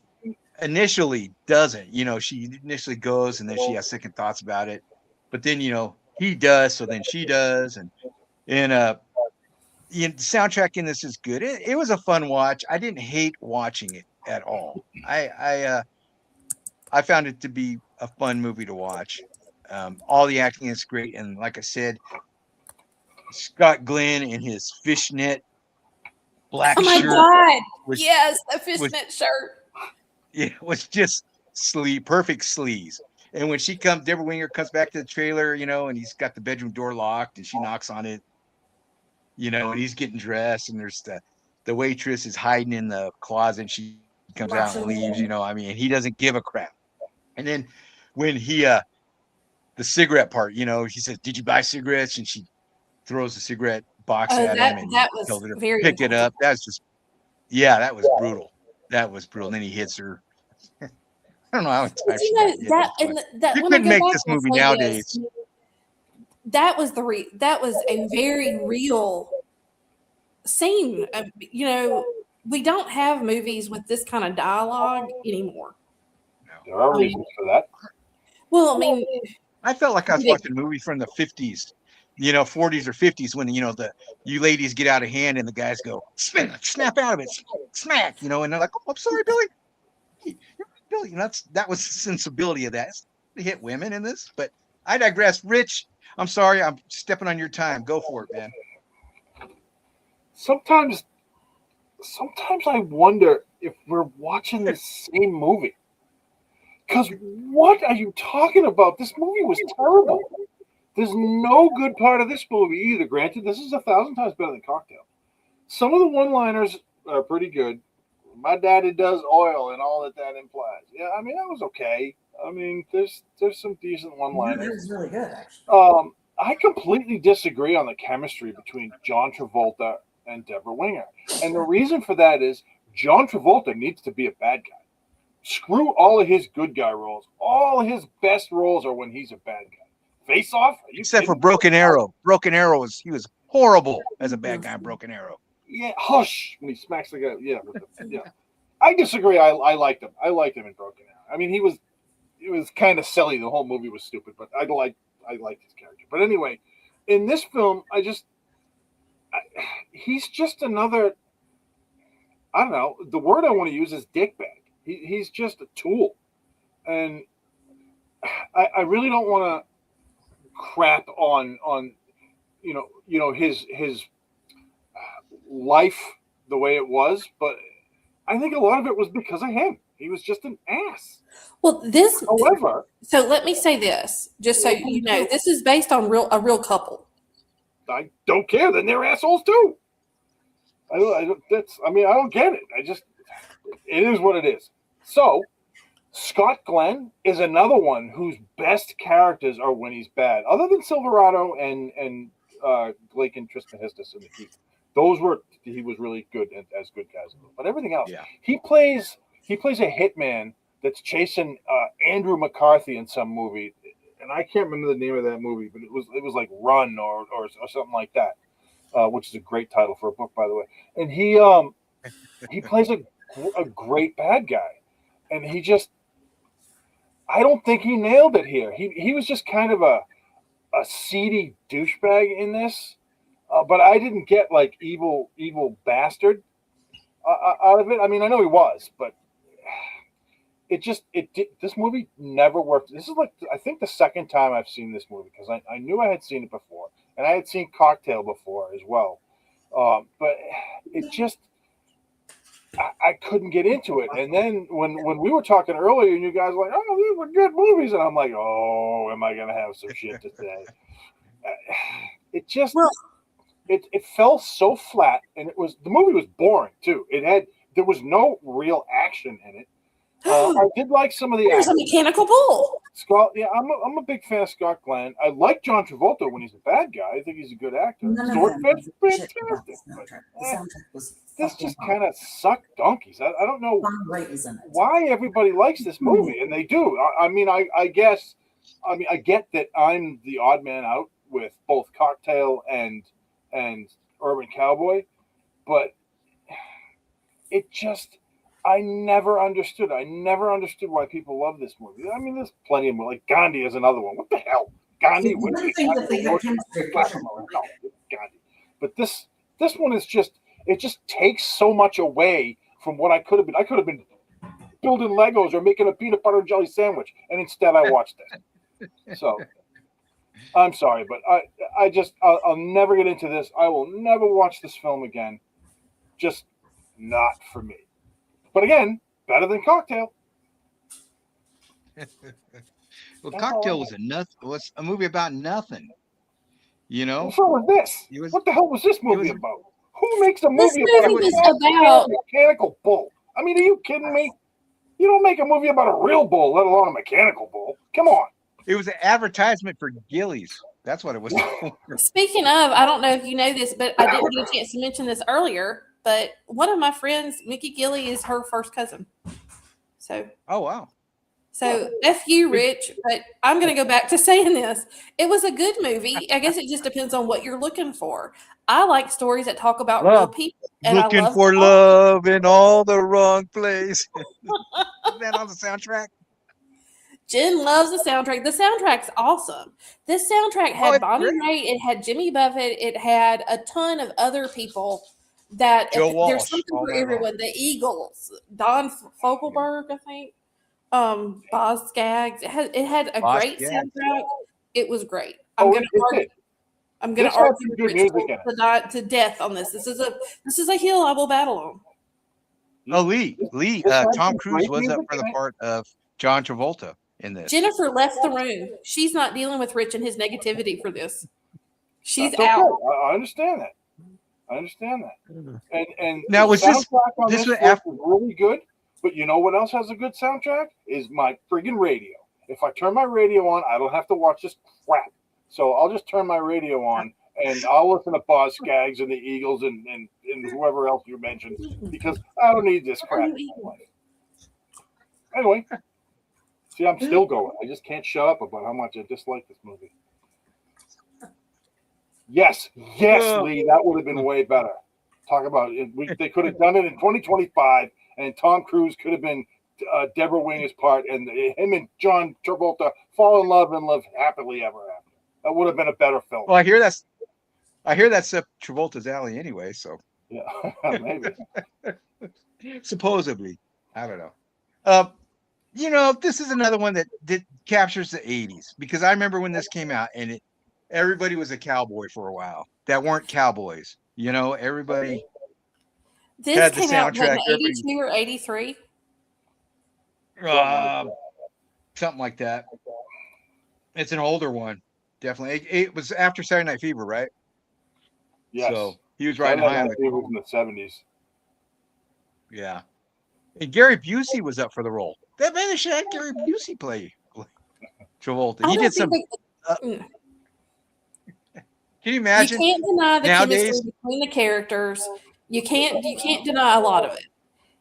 initially doesn't. She initially goes, and then she has second thoughts about it. But then he does, so then she does, and the soundtrack in this is good. It was a fun watch. I didn't hate watching it at all. I found it to be a fun movie to watch. All the acting is great, and like I said, Scott Glenn in his fishnet black shirt. Oh my God! Yes, the fishnet shirt. It was just perfect sleaze. And when Deborah Winger comes back to the trailer, and he's got the bedroom door locked, and she knocks on it, and he's getting dressed, and there's the waitress is hiding in the closet, and she comes out and leaves, and he doesn't give a crap. And then when the cigarette part, he says, "Did you buy cigarettes?" And she throws the cigarette box at him, and that was very pick it up. That's just, that was brutal. That was brutal. And then he hits her. I don't know how you couldn't make this movie nowadays. That was a very real scene. We don't have movies with this kind of dialogue anymore. There are reasons for that. Well, I felt like I was watching a movie from the 50s, 40s or 50s, when you ladies get out of hand and the guys go snap out of it, smack, and they're like, "Oh, I'm sorry, Billy." Billy, that was the sensibility of that. They hit women in this, but I digress. Rich, I'm sorry, I'm stepping on your time. Go for it, man. Sometimes I wonder if we're watching the same movie. Because what are you talking about? This movie was terrible. There's no good part of this movie either. Granted, this is 1,000 times better than Cocktail. Some of the one-liners are pretty good. my daddy does oil and all that implies. Yeah, I mean that was okay. I mean, there's some decent one-liners. It was really good, actually. I completely disagree on the chemistry between John Travolta and Deborah Winger, and the reason for that is John Travolta needs to be a bad guy. Screw all of his good guy roles. All his best roles are when he's a bad guy. Face Off, except for Broken Arrow. Broken Arrow he was horrible as a bad guy in Broken Arrow. Yeah, Hush when he smacks the guy. Yeah, yeah. I disagree. I liked him. I liked him in Broken Arrow. I mean, it was kind of silly. The whole movie was stupid, but I liked his character. But anyway, in this film, he's just another. I don't know. The word I want to use is dickbag. He's just a tool, and I really don't want to crap on his life the way it was, but I think a lot of it was because of him. He was just an ass. Well, however, so let me say this, just so you know, this is based on a real couple. I don't care. Then they're assholes too. I don't get it. It is what it is. So, Scott Glenn is another one whose best characters are when he's bad, other than Silverado and Blake and Tristan Histus in The Heat. He was really good as good guys. But everything else, he plays a hitman that's chasing Andrew McCarthy in some movie, and I can't remember the name of that movie, but it was like Run or something like that, which is a great title for a book, by the way. And he plays a great bad guy. And I don't think he nailed it here. He was just kind of a seedy douchebag in this, but I didn't get like evil bastard out of it. I mean, I know he was, but this movie never worked. This is like, I think the second time I've seen this movie, because I knew I had seen it before, and I had seen Cocktail before as well. But it just, I couldn't get into it. And then when we were talking earlier, and you guys were like, oh, these were good movies, and I'm like, oh, am I going to have some shit to say? It just, it fell so flat, and the movie was boring too. There was no real action in it. I did like some of the. There's a mechanical bull. Scott, yeah, I'm a big fan of Scott Glenn. I like John Travolta when he's a bad guy. I think he's a good actor. Swordfish's fantastic. The soundtrack was. This just kind of sucked donkeys. I don't know why everybody likes this movie, and they do. I mean, I guess. I mean, I get that I'm the odd man out with both Cocktail and Urban Cowboy, but it just. I never understood. I never understood why people love this movie. I mean, there's plenty of them. Like Gandhi is another one. What the hell? Gandhi. Gandhi. But this one is just. It just takes so much away from what I could have been. I could have been building Legos or making a peanut butter and jelly sandwich, and instead I watched this. So I'm sorry, but I'll never get into this. I will never watch this film again. Just not for me. But again, better than Cocktail. Well, Cocktail was a movie about nothing. You know? So was this. What the hell was this movie about? Who makes a movie about a mechanical bull? I mean, are you kidding me? You don't make a movie about a real bull, let alone a mechanical bull. Come on. It was an advertisement for Gillies. That's what it was. Speaking of, I don't know if you know this, but I didn't get a chance to mention this earlier. But one of my friends, Mickey Gilly, is her first cousin. So. Oh wow. So F you, Rich, but I'm going to go back to saying this. It was a good movie. I guess it just depends on what you're looking for. I like stories that talk about real people. And looking for love in all the wrong place. Is that on the soundtrack? Jen loves the soundtrack. The soundtrack's awesome. This soundtrack had Bonnie Raitt. It had Jimmy Buffett. It had a ton of other people. That there's something for everyone. The Eagles, Don Fogelberg, I think. Boz Skaggs. It had a great soundtrack. It was great. I'm gonna argue to death on this. This is a hill I will battle on. Oh, Lee. Tom Cruise was up for the part of John Travolta in this. Jennifer left the room. She's not dealing with Rich and his negativity for this. She's That's out. okay. I understand that. I understand that. And Now, the was this soundtrack on this this was was after? really good. But you know what else has a good soundtrack? Is my friggin' radio. If I turn my radio on, I don't have to watch this crap. So I'll just turn my radio on and I'll listen to Boz Scaggs and the Eagles and whoever else you mentioned because I don't need this crap in my life. Anyway, see, I'm still going. I just can't shut up about how much I dislike this movie. Yes, Lee, that would have been way better. Talk about it. They could have done it in 2025, and Tom Cruise could have been Deborah Winger's part, and him and John Travolta fall in love and live happily ever after. That would have been a better film. Well, I hear that's up Travolta's alley anyway. So yeah, maybe. Supposedly, I don't know. You know, this is another one that captures the 80s because I remember when this came out and everybody was a cowboy for a while that weren't cowboys. You know, everybody This had the came out soundtrack. in 82 or 83. Something like that. It's an older one, definitely. It was after Saturday Night Fever, right? Yes. So he was riding high on the in the 70s. Yeah. And Gary Busey was up for the role. That man, they should have Gary Busey play Travolta. He did some. Can you imagine? You can't deny the nowadays, chemistry between the characters. You can't deny a lot of it.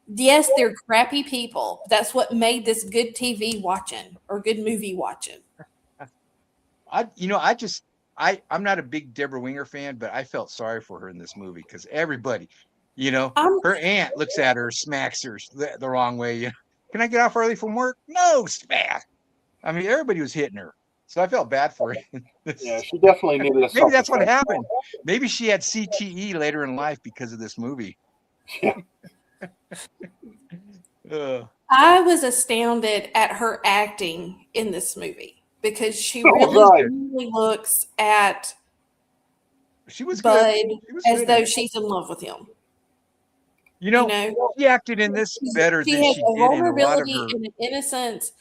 Yes, they're crappy people. That's what made this good TV watching or good movie watching. I'm not a big Deborah Winger fan, but I felt sorry for her in this movie because everybody, her aunt looks at her, smacks her the wrong way. You know, can I get off early from work? No, smack. I mean, everybody was hitting her, so I felt bad for her. Yeah, she definitely needed a. Maybe that's what happened. Maybe she had CTE later in life because of this movie. Yeah. I was astounded at her acting in this movie because she really looks at Bud as though she's in love with him. You know, she acted in this better than she did in a lot of her. And an innocence.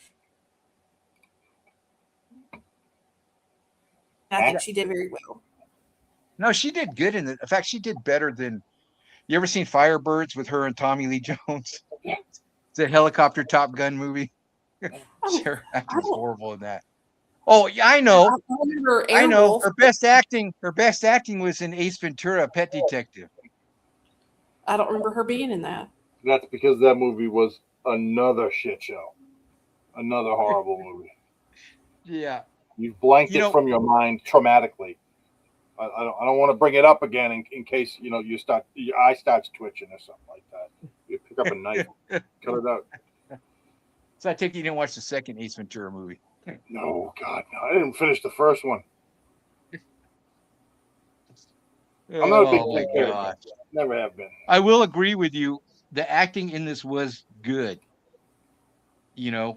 I think she did very well. No, she did good in it. In fact, she did better than. You ever seen Firebirds with her and Tommy Lee Jones? It's a helicopter Top Gun movie. Her acting was horrible in that. Oh, yeah, I know. I know. Her best acting was in Ace Ventura, Pet Detective. I don't remember her being in that. That's because that movie was another shit show. Another horrible movie. Yeah. You've blanked it from your mind traumatically. I don't want to bring it up again in case your eye starts twitching or something like that. You pick up a knife, cut it out. So I take it you didn't watch the second Ace Ventura movie. No, God, no. I didn't finish the first one. I'm not a big fan. Never have been. I will agree with you. The acting in this was good. I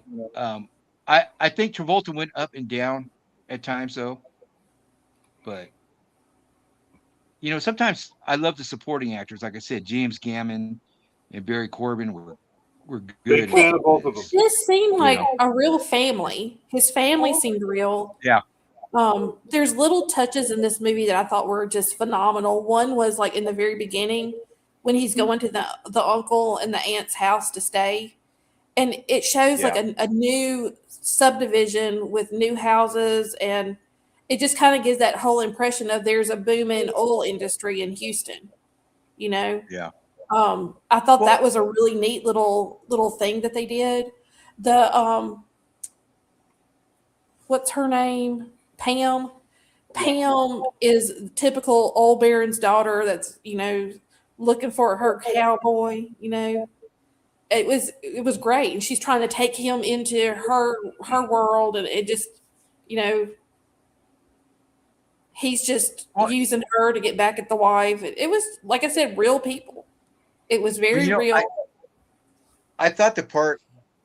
think Travolta went up and down at times though. But sometimes I love the supporting actors. Like I said, James Gammon and Barry Corbin were good. Big fan of both of them. This seemed like a real family. His family seemed real. Yeah. There's little touches in this movie that I thought were just phenomenal. One was like in the very beginning when he's going to the uncle and the aunt's house to stay. And it shows like a new subdivision with new houses, and it just kind of gives that whole impression of there's a booming oil industry in Houston, Yeah. I thought that was a really neat little thing that they did. The what's her name? Pam. Pam is typical old Baron's daughter that's, looking for her cowboy, It was great. And she's trying to take him into her world, and it just, he's just using her to get back at the wife. It was, like I said, real people. It was very real. I thought the part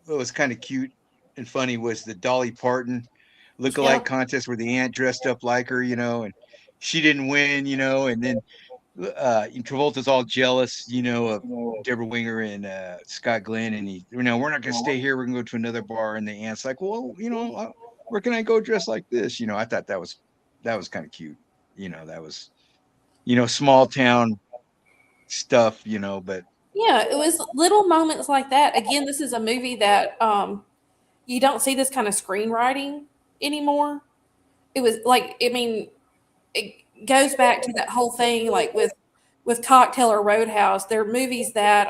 that was kind of cute and funny was the Dolly Parton lookalike contest where the aunt dressed up like her, and she didn't win, and then Travolta's all jealous, of Deborah Winger and Scott Glenn, and we're not going to stay here. We're going to go to another bar, and the aunt's like, well, where can I go dressed like this? I thought that was kind of cute. That was, small town stuff, you know, but Yeah, it was little moments like that. Again, this is a movie that you don't see this kind of screenwriting anymore. It was like, I mean, it goes back to that whole thing, like with Cocktail or Roadhouse. They're movies that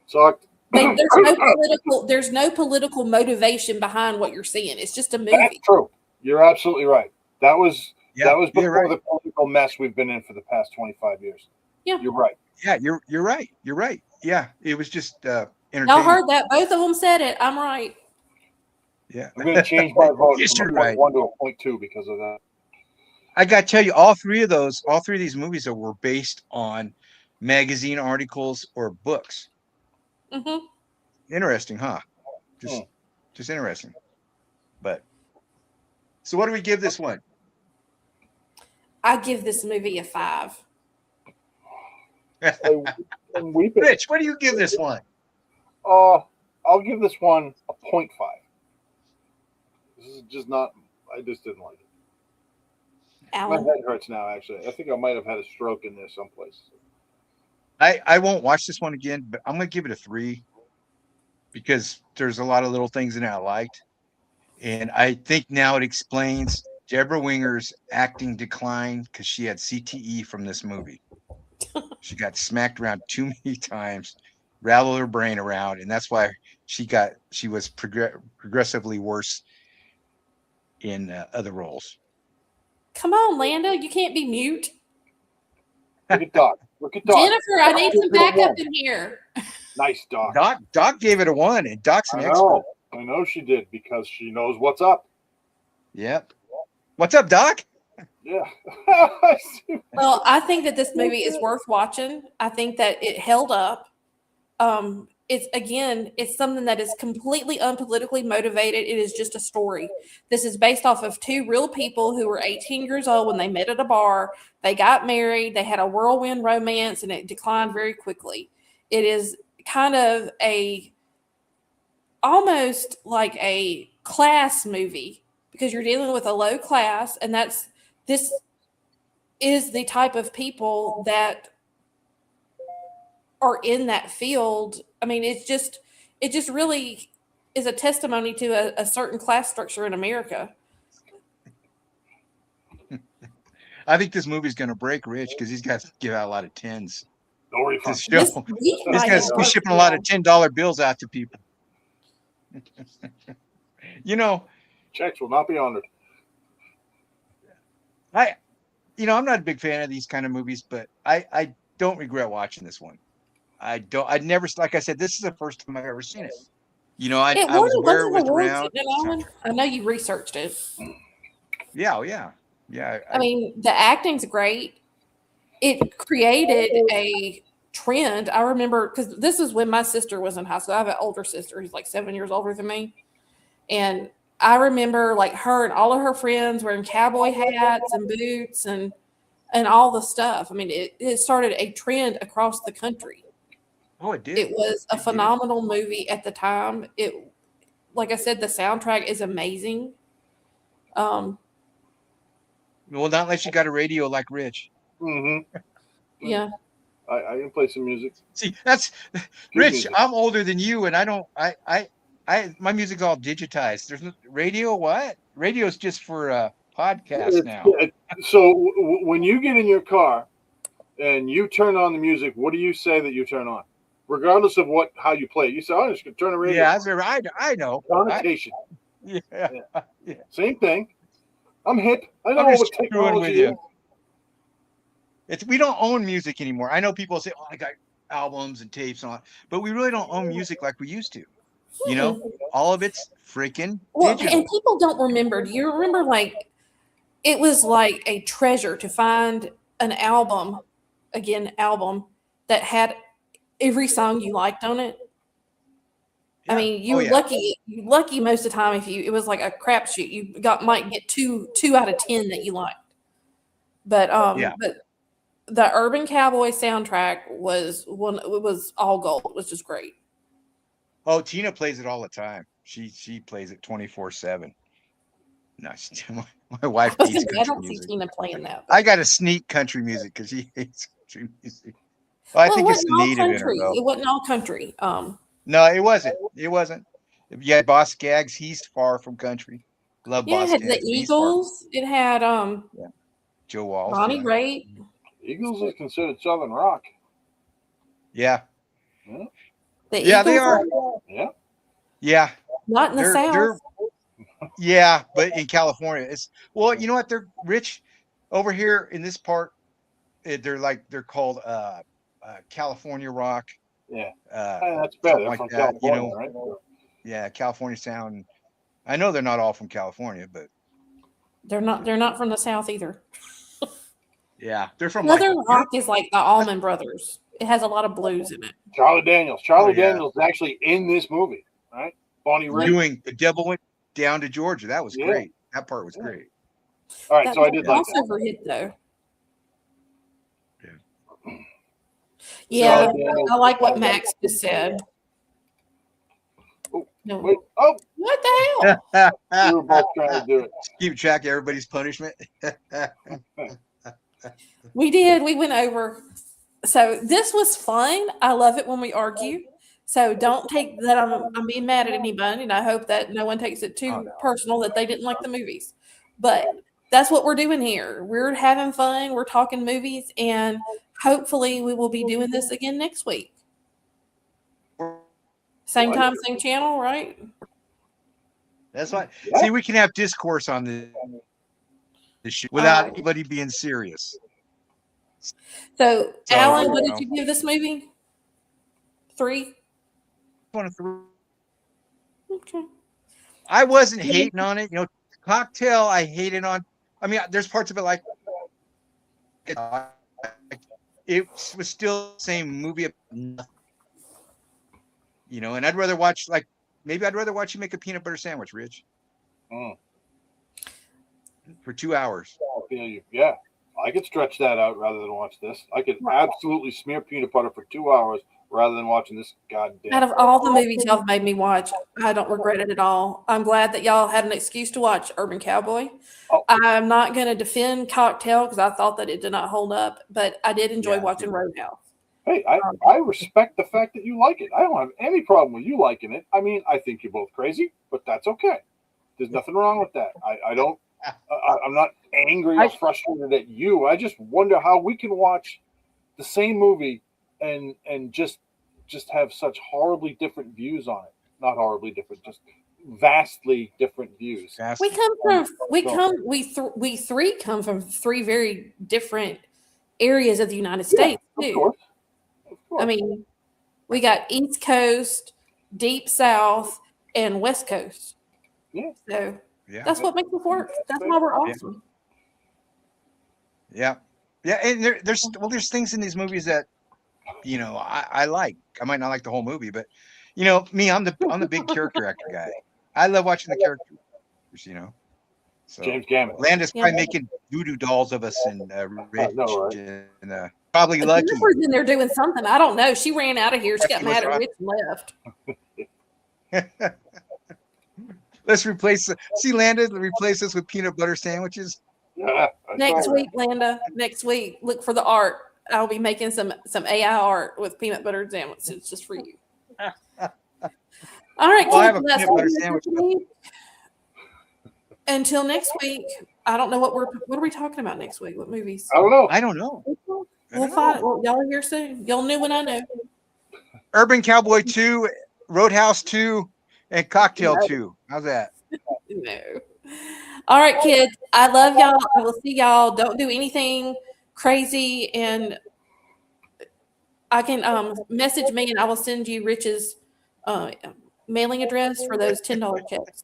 Sucked. there's no political motivation behind what you're seeing. It's just a That's movie. true. You're absolutely right. That was you're before right. the political mess we've been in for the past 25 years. Yeah. You're right. Yeah, you're right. You're right. Yeah, it was just Y'all entertaining. heard that? Both of them said it. I'm right. Yeah, I'm going to change my vote Yes, from you're a right. 0.1 to a 0.2 because of that. I got to tell you, all three of these movies that were based on magazine articles or books. Mm-hmm. Interesting, huh? Just interesting. But so, what do we give this one? I give this movie a 5. I'm weeping. Rich, what do you give this one? I'll give this one a 0.5. This is just not. I just didn't like it. Alan? My head hurts now. Actually, I think I might have had a stroke in there someplace. I won't watch this one again, but I'm going to give it a 3 because there's a lot of little things in it I liked, and I think now it explains Deborah Winger's acting decline because she had CTE from this movie. She got smacked around too many times, rattled her brain around, and that's why she was progressively worse in other roles. Come on, Lando. You can't be mute. Look at Doc. Look at Doc. Jennifer, I need some backup in here. Nice, Doc. Doc gave it a 1, and Doc's an expert. I know she did because she knows what's up. Yep. What's up, Doc? Yeah. Well, I think that this movie is worth watching. I think that it held up. It's something that is completely unpolitically motivated. It is just a story. This is based off of 2 real people who were 18 years old when they met at a bar. They got married. They had a whirlwind romance, and it declined very quickly. It is kind of almost like a class movie because you're dealing with a low class, and this is the type of people that are in that field. I mean, it just really is a testimony to a certain class structure in America. I think this movie's going to break Rich because he's got to give out a lot of 10s. No refund. He's going to be shipping a lot of $10 bills out to people. You know, checks will not be honored. I'm not a big fan of these kind of movies, but I don't regret watching this one. I'd never, like I said, this is the first time I've ever seen it. You know, I was aware it was around. I know you researched it. Yeah. I mean, the acting's great. It created a trend. I remember because this is when my sister was in high school. I have an older sister who's like 7 years older than me. And I remember like her and all of her friends wearing cowboy hats and boots and all the stuff. I mean, it started a trend across the country. Oh, it did. It was a phenomenal movie at the time. Like I said, the soundtrack is amazing. Well, not unless you got a radio like Rich. Mm-hmm. Yeah. I can play some music. See, that's Rich. Music. I'm older than you, and I don't. My music's all digitized. There's no radio. What? Radio's just for podcasts now. So when you get in your car and you turn on the music, what do you say that you turn on? Regardless of how you play it, you say, "Oh, I'm just gonna turn the radio." Yeah, I know. Connotation. Yeah. Same thing. I'm hip. I know what technology is. We don't own music anymore. I know people say, "Oh, I got albums and tapes and all," but we really don't own music like we used to. You know, all of it's freaking digital. And people don't remember. Do you remember, like, it was like a treasure to find an album that had every song you liked on it. Yeah. I mean, you were lucky most of the time. It was like a crapshoot. You might get two out of 10 that you liked. But but the Urban Cowboy soundtrack was all gold. It was just great. Oh, Tina plays it all the time. She plays it 24/7. No, my wife hates country music. I don't see Tina playing that. I got to sneak country music because she hates country music. Well, I Well, it think it's wasn't the all native in her, country. though. It wasn't all country. No, it wasn't. It wasn't. You had Boss Skaggs. He's far from country. Love Yeah, it Boss had the Skaggs, but he's far. Eagles. It had Joe Walsh. Bonnie Yeah. Raitt. Eagles is considered Southern rock. Yeah. The Yeah, they Eagles are. Yeah. Yeah. not in the South. Yeah, but in California, it's you know what? They're rich over here in this part. They're called California rock. Yeah. something That's better. like From that, you California, know. right? Yeah, California sound. I know they're not all from California, but They're not from the South either. yeah, they're from Southern rock is like the Allman Brothers. It has a lot of blues in it. Charlie Daniels. Charlie yeah. Daniels is actually in this movie, right? Bonnie Raitt. doing The Devil Went Down to Georgia. That was great. That part was great. All right, That so I did like that. crossover hit though. Yeah. Yeah, Charlie Daniels. I like what Max just said. Oh, No. Wait, oh, What the hell? we were both trying to do it. Keep track of everybody's punishment. We did. We went over. So this was fun. I love it when we argue. So don't take that I'm being mad at anybody, and I hope that no one takes it too personal that they didn't like the movies. But that's what we're doing here. We're having fun. We're talking movies, and hopefully we will be doing this again next week. Same time, same channel, right? That's why. See, we can have discourse on this shit without anybody being serious. So, Alan, what did you give this movie? 3? 1 of 3. Okay. I wasn't hating on it. You know, Cocktail, I hated on. I mean, there's parts of it like it was still the same movie. You know, and I'd rather watch maybe I'd rather watch you make a peanut butter sandwich, Rich, for 2 hours. I feel you. Yeah, I could stretch that out rather than watch this. I could absolutely smear peanut butter for 2 hours rather than watching this goddamn. Out of all the movies y'all have made me watch, I don't regret it at all. I'm glad that y'all had an excuse to watch Urban Cowboy. Oh. I'm not going to defend Cocktail because I thought that it did not hold up, but I did enjoy watching Roadhouse. Hey, I respect the fact that you like it. I don't have any problem with you liking it. I mean, I think you're both crazy, but that's okay. There's nothing wrong with that. I'm not angry or frustrated at you. I just wonder how we can watch the same movie and just have such horribly different views on it. Not horribly different, just vastly different views. We three come from 3 very different areas of the United States too. Of course. I mean, we got East Coast, Deep South, and West Coast. Yeah. So that's what makes it work. That's why we're awesome. Yeah. Yeah. And there's things in these movies that, you know, I like. I might not like the whole movie, but you know, me, I'm the big character actor guy. I love watching the characters, you know. So James Gambit. Landis probably making voodoo dolls of us and Rich and probably Lucky. Jennifer's in there doing something. I don't know. She ran out of here. She got mad at Rich and left. Let's replace Landis us with peanut butter sandwiches. Yeah, Next week, Landa. Next week, look for the art. I'll be making some AI art with peanut butter sandwiches just for you. All right, I have a kids, peanut butter sandwich. Until next week, I don't know what are we talking about next week? What movies? I don't know. I don't know. We'll find. Well, y'all are here soon. Y'all knew when I know. Urban Cowboy 2, Roadhouse 2, and Cocktail 2. How's that? No. All right, kids. I love y'all. I will see y'all. Don't do anything crazy, and I can message me, and I will send you Rich's mailing address for those $10 checks.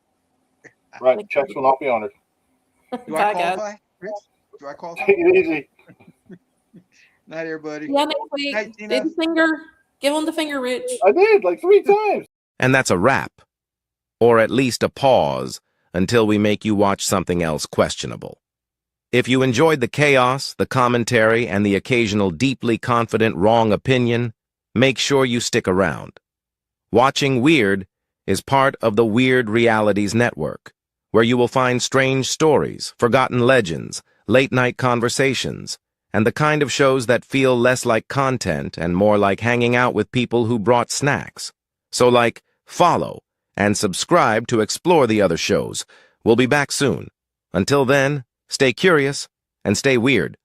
Right, checks will not be honored. Do I qualify, Rich? Do I qualify? Take it easy. Night, everybody. Yeah, next week. Night, Tina. Do the finger. Give him the finger, Rich. I did like 3 times. And that's a wrap. Or at least a pause until we make you watch something else questionable. If you enjoyed the chaos, the commentary, and the occasional deeply confident wrong opinion, make sure you stick around. Watching Wyrd is part of the Wyrd Realities Network, where you will find strange stories, forgotten legends, late-night conversations, and the kind of shows that feel less like content and more like hanging out with people who brought snacks. So follow and subscribe to explore the other shows. We'll be back soon. Until then, stay curious and stay weird.